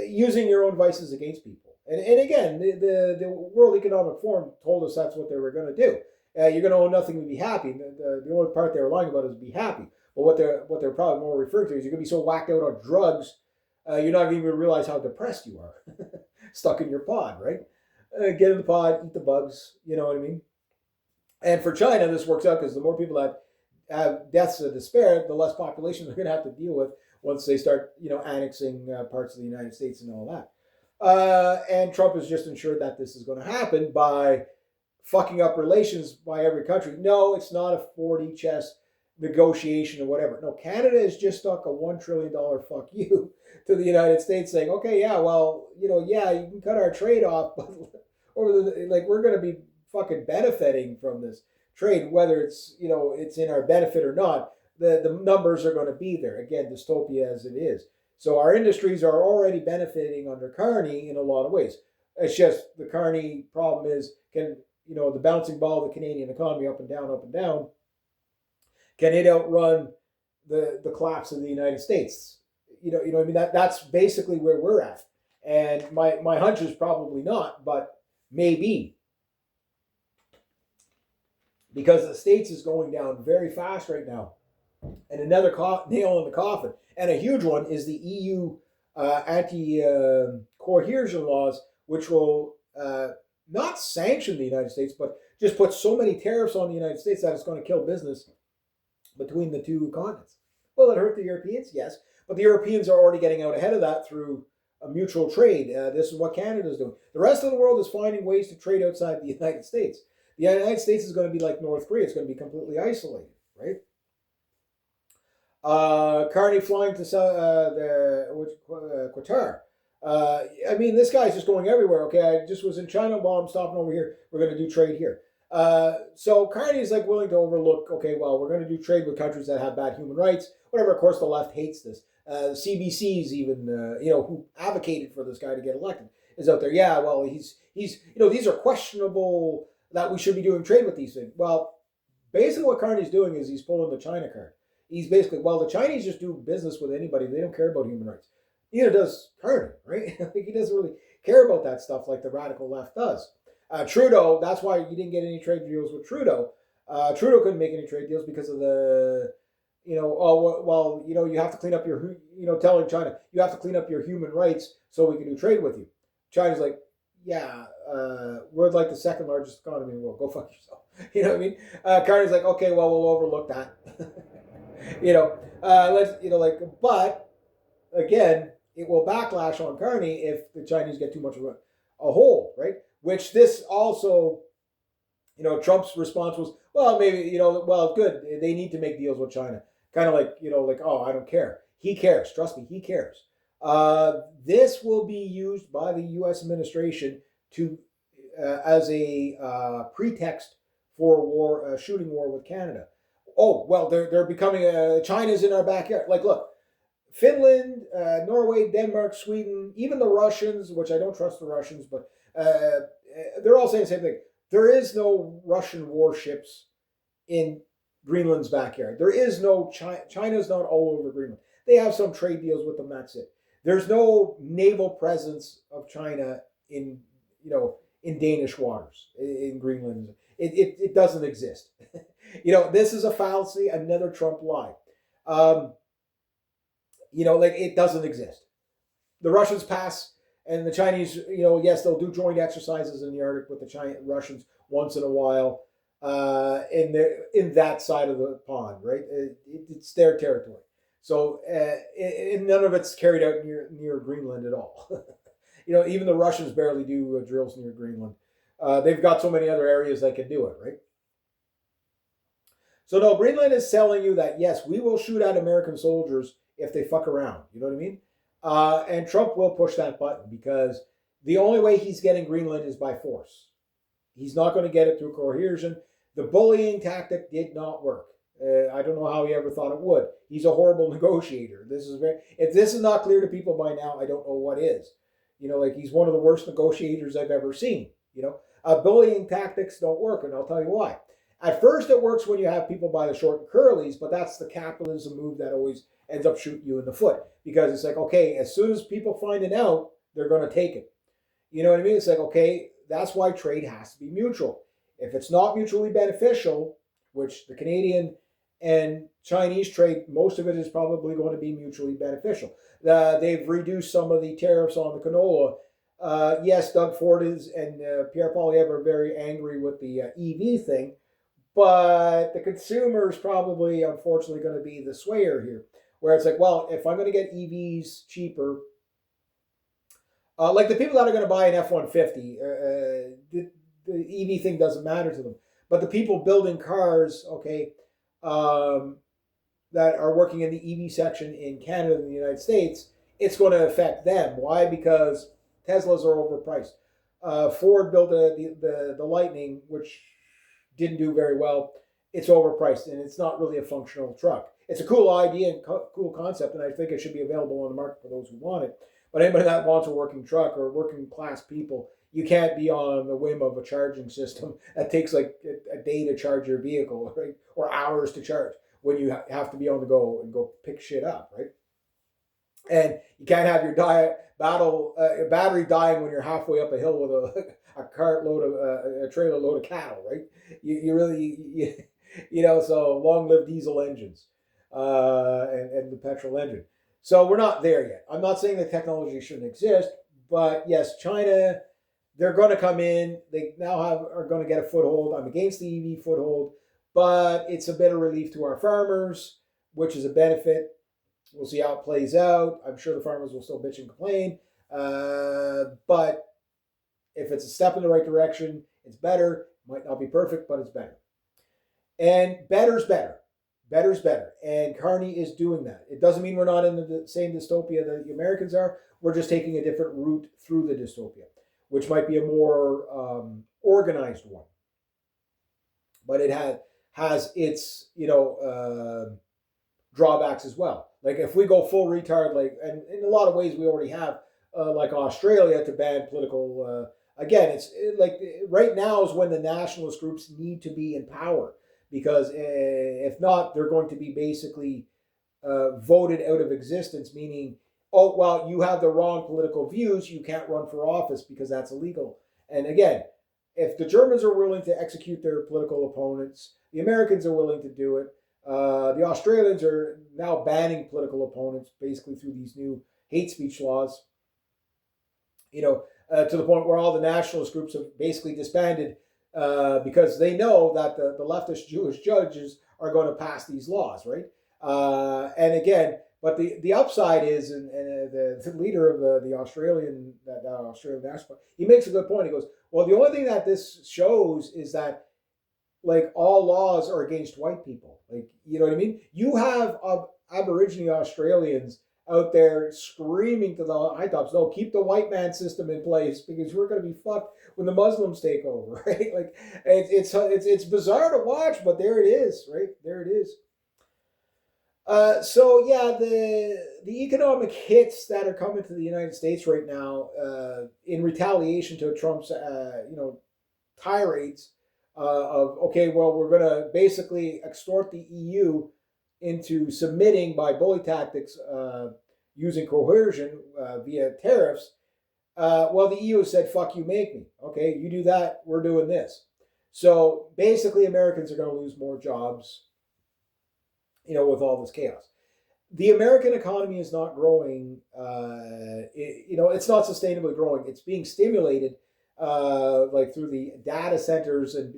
S1: Using your own vices against people. And again, the World Economic Forum told us that's what they were going to do. You're going to own nothing and be happy. The only part they were lying about is be happy. But what they're probably more referring to is you're going to be so whacked out on drugs, you're not even going to realize how depressed you are. Stuck in your pod, right? Get in the pod, eat the bugs, you know what I mean? And for China, this works out because the more people that have deaths of despair, the less population they're going to have to deal with once they start, annexing parts of the United States and all that. And Trump has just ensured that this is going to happen by fucking up relations by every country. No, it's not a 4D chess negotiation or whatever. No, Canada has just stuck a $1 trillion fuck you to the United States saying, okay, yeah, well, you can cut our trade off, but we're going to be fucking benefiting from this trade, whether it's, it's in our benefit or not. The numbers are going to be there. Again, dystopia as it is. So our industries are already benefiting under Carney in a lot of ways. It's just the Carney problem is, the bouncing ball of the Canadian economy up and down, can it outrun the collapse of the United States? I mean, that's basically where we're at. And my hunch is probably not, but maybe. Because the States is going down very fast right now. And another nail in the coffin, and a huge one, is the EU anti-coercion laws, which will not sanction the United States, but just put so many tariffs on the United States that it's going to kill business between the two continents. Will it hurt the Europeans? Yes. But the Europeans are already getting out ahead of that through a mutual trade. This is what Canada is doing. The rest of the world is finding ways to trade outside the United States. The United States is going to be like North Korea. It's going to be completely isolated, right? Carney flying to Qatar. I mean, this guy's just going everywhere. Okay, I just was in China. Well, I'm stopping over here. We're going to do trade here. So Carney's willing to overlook, okay, well, we're going to do trade with countries that have bad human rights. Whatever, of course, the left hates this. CBC's even, who advocated for this guy to get elected, is out there. Yeah, well, he's these are questionable that we should be doing trade with these things. Well, basically what Carney's doing is he's pulling the China card. He's basically, well, the Chinese just do business with anybody. They don't care about human rights. Neither does Carney, right? I think he doesn't really care about that stuff like the radical left does. Trudeau, that's why you didn't get any trade deals with Trudeau. Trudeau couldn't make any trade deals because of the, well, you have to clean up your, telling China, you have to clean up your human rights so we can do trade with you. China's like, yeah, we're like the second largest economy in the world. Go fuck yourself. You know what I mean? Carney's like, okay, well, we'll overlook that. But again, it will backlash on Carney if the Chinese get too much of a hold, right? Which this also, Trump's response was, well, maybe, well, good. They need to make deals with China. Kind of like, oh, I don't care. He cares. Trust me, he cares. This will be used by the U.S. administration to as a pretext for a war, a shooting war with Canada. Oh, well, they're becoming China's in our backyard. Like, look, Finland, Norway, Denmark, Sweden, even the Russians, which I don't trust the Russians, but they're all saying the same thing. There is no Russian warships in Greenland's backyard. There is no China's not all over Greenland. They have some trade deals with them. That's it. There's no naval presence of China in in Danish waters in Greenland. It doesn't exist. This is a fallacy. Another Trump lie. It doesn't exist. The Russians pass, and the Chinese, yes, they'll do joint exercises in the Arctic with the Russians once in a while, in that side of the pond, right? It's their territory. So none of it's carried out near Greenland at all. Even the Russians barely do drills near Greenland. They've got so many other areas that can do it, right? So no, Greenland is telling you that, yes, we will shoot at American soldiers if they fuck around. You know what I mean? And Trump will push that button because the only way he's getting Greenland is by force. He's not going to get it through coercion. The bullying tactic did not work. I don't know how he ever thought it would. He's a horrible negotiator. If this is not clear to people by now, I don't know what is. He's one of the worst negotiators I've ever seen. Bullying tactics don't work, and I'll tell you why. At first, it works when you have people by the short and curlies, but that's the capitalism move that always ends up shooting you in the foot because it's like, okay, as soon as people find it out, they're going to take it. You know what I mean? It's like, okay, that's why trade has to be mutual. If it's not mutually beneficial, which the Canadian and Chinese trade, most of it is probably going to be mutually beneficial. They've reduced some of the tariffs on the canola. Yes, Doug Ford and Pierre Poilievre are very angry with the EV thing, but the consumer is probably, unfortunately, going to be the swayer here, where it's like, well, if I'm going to get EVs cheaper, like the people that are going to buy an F-150, the EV thing doesn't matter to them. But the people building cars, okay, that are working in the EV section in Canada and the United States, it's going to affect them. Why? Because Teslas are overpriced. Ford built the Lightning, which didn't do very well. It's overpriced, and it's not really a functional truck. It's a cool idea and cool concept, and I think it should be available on the market for those who want it. But anybody that wants a working truck or working class people, you can't be on the whim of a charging system that takes like a day to charge your vehicle, right? Or hours to charge when you have to be on the go and go pick shit up, right? And you can't have your battery dying when you're halfway up a hill with a cart load of a trailer load of cattle, right? You really, so long live diesel engines and the petrol engine. So we're not there yet. I'm not saying that technology shouldn't exist, but yes, China, they're going to come in. They now are going to get a foothold. I'm against the EV foothold, but it's a bit of relief to our farmers, which is a benefit. We'll see how it plays out. I'm sure the farmers will still bitch and complain. But if it's a step in the right direction, it's better. Might not be perfect, but it's better. And better's better. Better's better. And Carney is doing that. It doesn't mean we're not in the same dystopia that the Americans are. We're just taking a different route through the dystopia, which might be a more organized one. But it has its, drawbacks as well. Like if we go full retard, and in a lot of ways we already have, like Australia to ban political. Again, it's like right now is when the nationalist groups need to be in power because if not, they're going to be basically voted out of existence. Meaning, oh, well, you have the wrong political views, you can't run for office because that's illegal. And again, if the Germans are willing to execute their political opponents, the Americans are willing to do it. The Australians are now banning political opponents basically through these new hate speech laws. To the point where all the nationalist groups have basically disbanded because they know that the leftist Jewish judges are going to pass these laws, right? And again, but the upside is, and the leader of the Australian National, he makes a good point. He goes, well, the only thing that this shows is that like all laws are against white people. Like, you know what I mean? You have Aborigine Australians out there screaming to the high tops, no, keep the white man system in place because we're going to be fucked when the Muslims take over, right? Like, it's bizarre to watch, but there it is, right? There it is. So yeah, the economic hits that are coming to the United States right now, in retaliation to Trump's tirades of, okay, well, we're going to basically extort the EU into submitting by bully tactics, using coercion via tariffs. Well, the EU said, fuck you, make me. Okay, you do that, we're doing this. So basically, Americans are going to lose more jobs, with all this chaos. The American economy is not growing. It's not sustainably growing. It's being stimulated like through the data centers and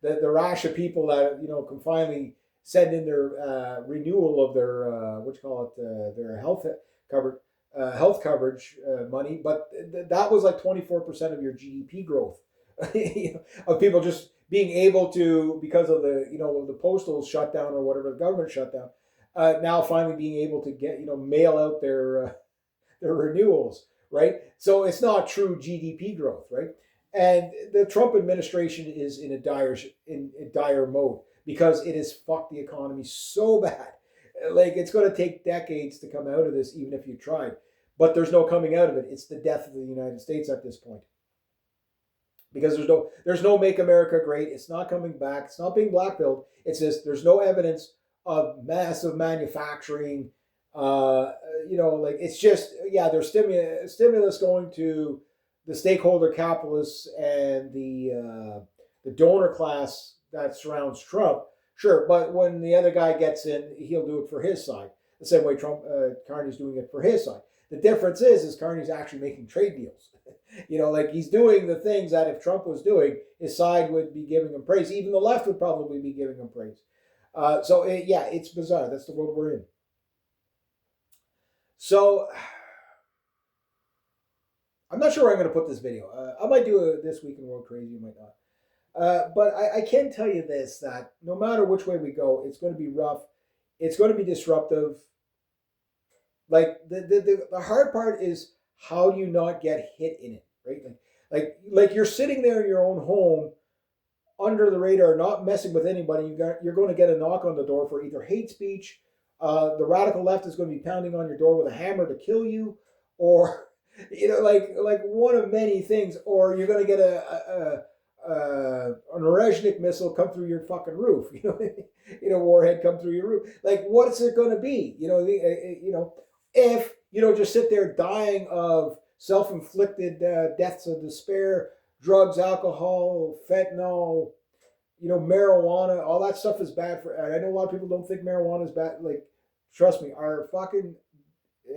S1: the rash of people that can finally send in their renewal of their their health coverage money. But that was like 24% of your GDP growth of people just being able to, because of the postal shutdown or whatever, the government shutdown, now finally being able to get mail out their renewals, right? So it's not true GDP growth, right? And the Trump administration is in a dire mode because it has fucked the economy so bad. Like, it's going to take decades to come out of this, even if you tried. But there's no coming out of it. It's the death of the United States at this point. Because there's no Make America Great. It's not coming back. It's not being blackpilled. It's just there's no evidence of massive manufacturing. It's just, yeah, there's stimulus going to the stakeholder capitalists and the donor class that surrounds Trump. Sure, but when the other guy gets in, he'll do it for his side. The same way Carney's doing it for his side. The difference is Carney's actually making trade deals. Like he's doing the things that if Trump was doing, his side would be giving him praise. Even the left would probably be giving him praise. It's bizarre. That's the world we're in. So I'm not sure where I'm going to put this video. I might do a This Week in World Crazy, I might not. But I can tell you this, that no matter which way we go, it's going to be rough. It's going to be disruptive. Like the hard part is, how do you not get hit in it, right? Like you're sitting there in your own home under the radar, not messing with anybody. You're going to get a knock on the door for either hate speech. The radical left is going to be pounding on your door with a hammer to kill you, or like one of many things, or you're going to get an Orezhnik missile come through your fucking roof. Warhead come through your roof. Like, what's it going to be? If just sit there dying of self-inflicted deaths of despair, drugs, alcohol, fentanyl, marijuana, all that stuff is bad for. I know a lot of people don't think marijuana is bad. Like, trust me,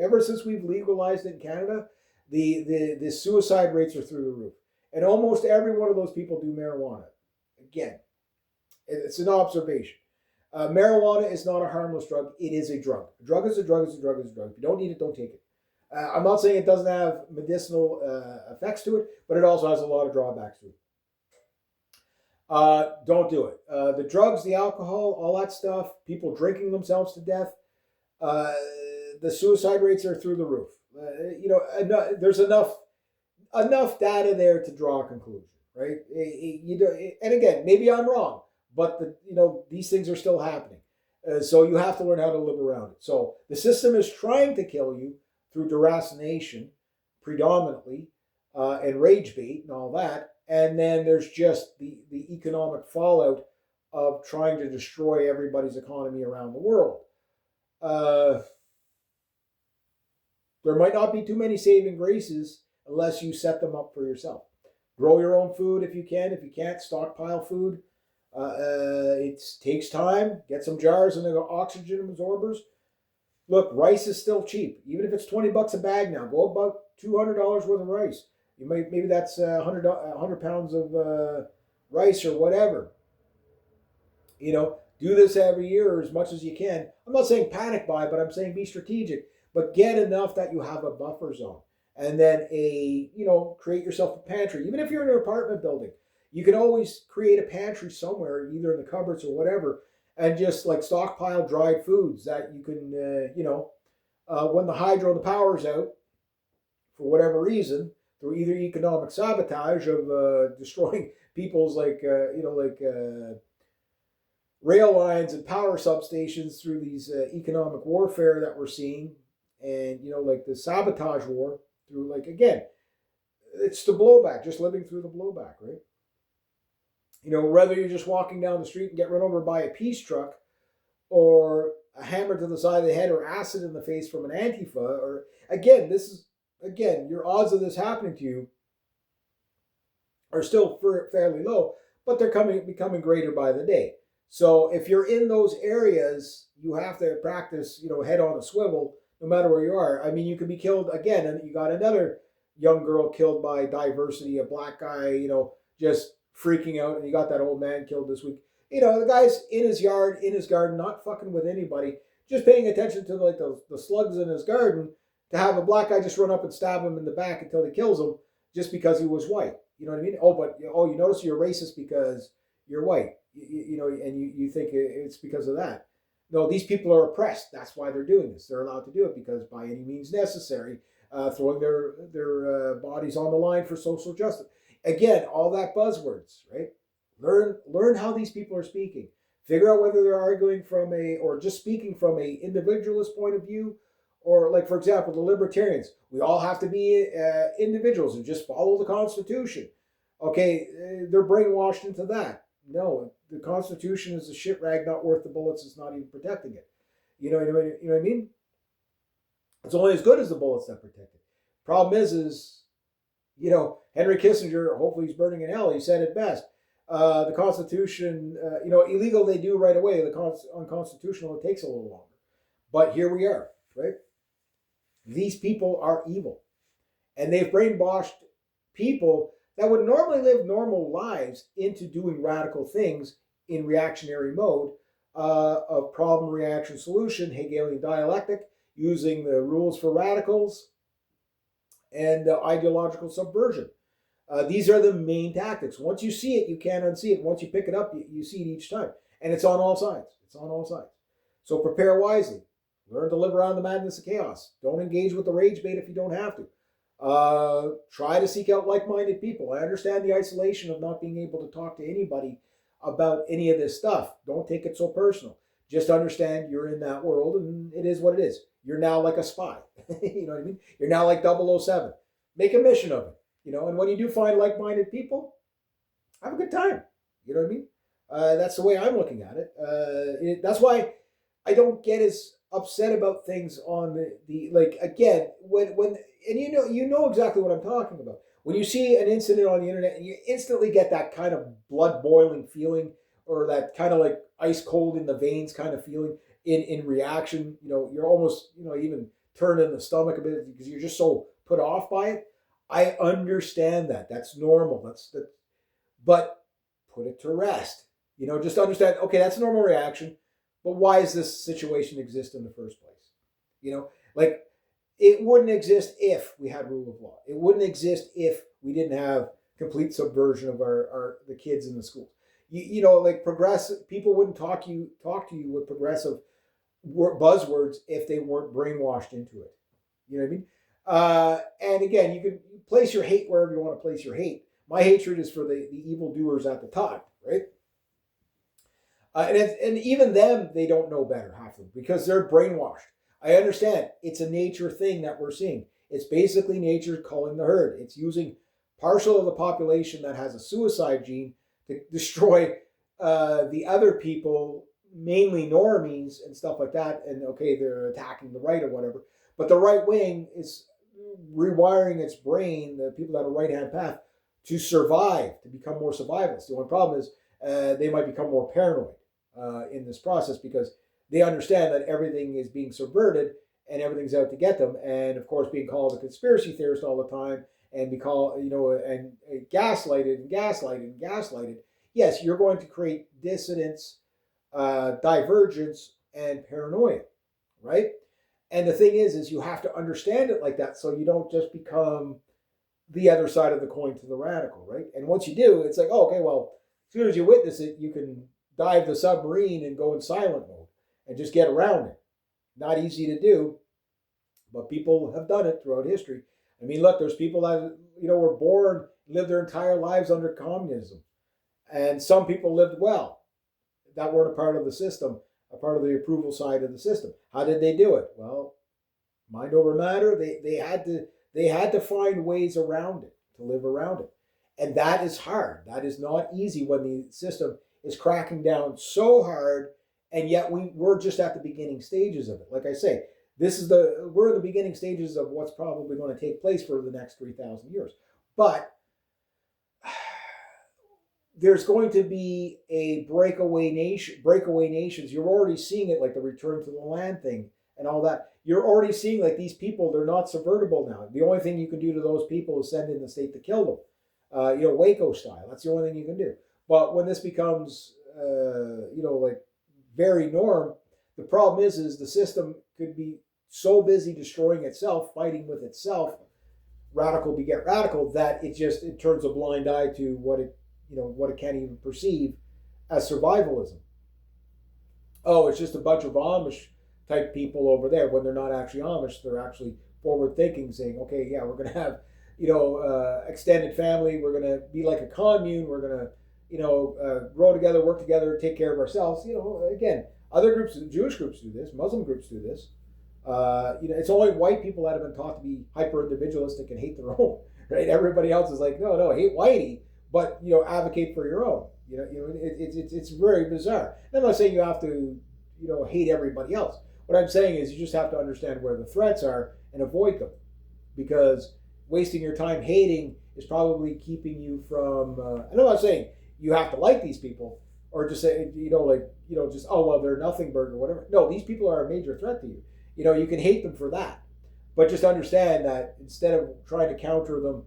S1: ever since we've legalized it in Canada, the suicide rates are through the roof. And almost every one of those people do marijuana. Again, it's an observation. Marijuana is not a harmless drug. It is a drug. A drug is a drug is a drug is a drug. If you don't need it, don't take it. I'm not saying it doesn't have medicinal effects to it, but it also has a lot of drawbacks to it. Don't do it. The drugs, the alcohol, all that stuff, people drinking themselves to death, the suicide rates are through the roof. There's enough data there to draw a conclusion, right? And again, maybe I'm wrong, but these things are still happening. So you have to learn how to live around it. So the system is trying to kill you through deracination, predominantly, and rage bait and all that. And then there's just the economic fallout of trying to destroy everybody's economy around the world. There might not be too many saving graces unless you set them up for yourself. Grow your own food if you can. If you can't, stockpile food. It takes time. Get some jars and oxygen absorbers. Look, rice is still cheap, even if it's $20 a bag now. Go about $200 worth of rice. You might maybe that's 100 pounds of rice or whatever. Do this every year as much as you can. I'm not saying panic buy, but I'm saying be strategic. But get enough that you have a buffer zone, and then create yourself a pantry. Even if you're in an apartment building, you can always create a pantry somewhere, either in the cupboards or whatever, and just like stockpile dried foods that you can, when the power's out, for whatever reason, through either economic sabotage of destroying people's rail lines and power substations through these economic warfare that we're seeing, and like the sabotage war through again, it's the blowback, just living through the blowback, right? Whether you're just walking down the street and get run over by a peace truck, or a hammer to the side of the head, or acid in the face from an Antifa, or your odds of this happening to you are still fairly low, but they're becoming greater by the day. So if you're in those areas, you have to practice, head on a swivel, no matter where you are. I mean, you could be killed again, and you got another young girl killed by diversity, a black guy, just freaking out, and you got that old man killed this week. The guy's in his yard, in his garden, not fucking with anybody, just paying attention to the slugs in his garden, to have a black guy just run up and stab him in the back until he kills him just because he was white. You know what I mean? You notice you're racist because you're white. And you think it's because of that. No, these people are oppressed. That's why they're doing this. They're allowed to do it because by any means necessary, throwing their bodies on the line for social justice. Again, all that buzzwords, right? Learn how these people are speaking. Figure out whether they're arguing or just speaking from a individualist point of view, or for example, the libertarians. We all have to be individuals and just follow the Constitution. Okay, they're brainwashed into that. No, the Constitution is a shit rag, not worth the bullets. It's not even protecting it. You know what I mean? It's only as good as the bullets that protect it. Problem is, Henry Kissinger, hopefully he's burning in hell, he said it best. The Constitution, illegal they do right away. Unconstitutional, it takes a little longer. But here we are, right? These people are evil. And they've brainwashed people that would normally live normal lives into doing radical things in reactionary mode of problem, reaction, solution, Hegelian dialectic, using the rules for radicals, and ideological subversion. These are the main tactics. Once you see it, you can't unsee it. Once you pick it up, you see it each time. And it's on all sides. It's on all sides. So prepare wisely. Learn to live around the madness of chaos. Don't engage with the rage bait if you don't have to. Try to seek out like-minded people. I understand the isolation of not being able to talk to anybody about any of this stuff. Don't take it so personal. Just understand you're in that world, and it is what it is. You're now like a spy. You know what I mean? You're now like 007. Make a mission of it. And when you do find like-minded people, have a good time. You know what I mean? That's the way I'm looking at it. That's why I don't get as upset about things on again, when and you know exactly what I'm talking about. When you see an incident on the internet and you instantly get that kind of blood boiling feeling, or that kind of like ice cold in the veins kind of feeling in reaction, you're almost, even turn in the stomach a bit because you're just so put off by it. I understand that. That's normal. But put it to rest. Just understand, okay, that's a normal reaction, but why does this situation exist in the first place? It wouldn't exist if we had rule of law. It wouldn't exist if we didn't have complete subversion of the kids in the schools. Progressive people wouldn't talk to you with progressive buzzwords if they weren't brainwashed into it. You know what I mean? And again, you can place your hate wherever you want to place your hate. My hatred is for the evildoers at the top, right? And even them, they don't know better, half of them, because they're brainwashed. I understand it's a nature thing that we're seeing. It's basically nature culling the herd. It's using partial of the population that has a suicide gene to destroy the other people, mainly normies and stuff like that. And okay, they're attacking the right or whatever. But the right wing is rewiring its brain, the people that are right-hand path, to survive, to become more survivalists. The only problem is they might become more paranoid in this process because they understand that everything is being subverted and everything's out to get them. And of course, being called a conspiracy theorist all the time and be called, and gaslighted and gaslighted and gaslighted. Yes, you're going to create dissonance, divergence, and paranoia, right? And the thing is you have to understand it like that so you don't just become the other side of the coin to the radical, right? And once you do, it's like, oh, okay, well, as soon as you witness it, you can dive the submarine and go in silent mode and just get around it. Not easy to do, but people have done it throughout history. I mean, look, there's people that, were born, lived their entire lives under communism. And some people lived well that weren't a part of the system, a part of the approval side of the system. How did they do it? Well, mind over matter. They had to find ways around it, to live around it. And that is hard. That is not easy when the system is cracking down so hard, and yet we're just at the beginning stages of it. Like I say, we're in the beginning stages of what's probably going to take place for the next 3,000 years. But there's going to be a breakaway nations. You're already seeing it, like the return to the land thing and all that. You're already seeing like these people, they're not subvertible now. The only thing you can do to those people is send in the state to kill them. Waco style. That's the only thing you can do. But when this becomes, like very norm, the problem is the system could be so busy destroying itself, fighting with itself, radical beget radical, that it turns a blind eye to what it can't even perceive as survivalism. Oh, it's just a bunch of Amish type people over there, when they're not actually Amish. They're actually forward thinking, saying, okay, yeah, we're going to have, extended family. We're going to be like a commune. We're going to, grow together, work together, take care of ourselves. Again, other groups, Jewish groups do this, Muslim groups do this. It's only white people that have been taught to be hyper individualistic and hate their own, right? Everybody else is like, no, hate whitey, but advocate for your own. It's very bizarre. And I'm not saying you have to, hate everybody else. What I'm saying is you just have to understand where the threats are and avoid them, because wasting your time hating is probably keeping you from. And I'm not saying you have to like these people or just say, just, oh, well, they're nothing burger or whatever. No, these people are a major threat to you. You can hate them for that, but just understand that instead of trying to counter them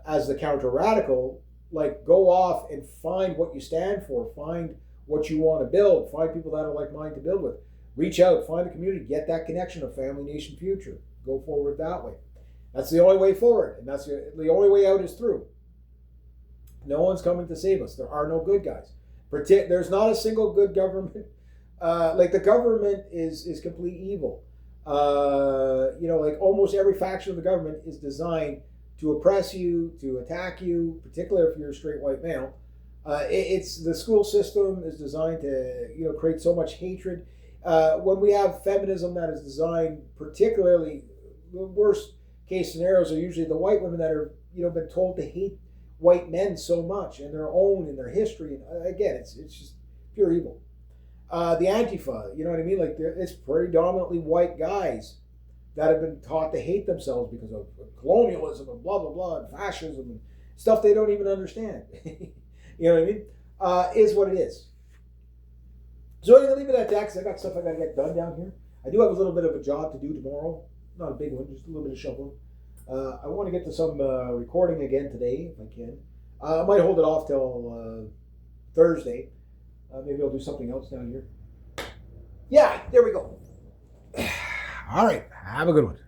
S1: as the counter radical, like, go off and find what you stand for, find what you want to build, find people that are like minded to build with. Reach out, find a community, get that connection of family, nation, future. Go forward that way. That's the only way forward, and that's the only way out is through. No one's coming to save us. There are no good guys. There's not a single good government. Like, the government is complete evil. Like, almost every faction of the government is designed to oppress you, to attack you, particularly if you're a straight white male. It's the school system is designed to create so much hatred. When we have feminism that is designed, particularly, the worst case scenarios are usually the white women that are been told to hate white men so much and their own and their history. And again, it's just pure evil. The Antifa, you know what I mean? Like, it's predominantly white guys that have been taught to hate themselves because of colonialism and blah blah blah and fascism and stuff they don't even understand. You know what I mean? Is what it is. So I'm going to leave it at that because I got stuff I got to get done down here. I do have a little bit of a job to do tomorrow. Not a big one, just a little bit of shoveling. I want to get to some recording again today if I can. I might hold it off till Thursday. Maybe I'll do something else down here. Yeah, there we go. All right. Have a good one.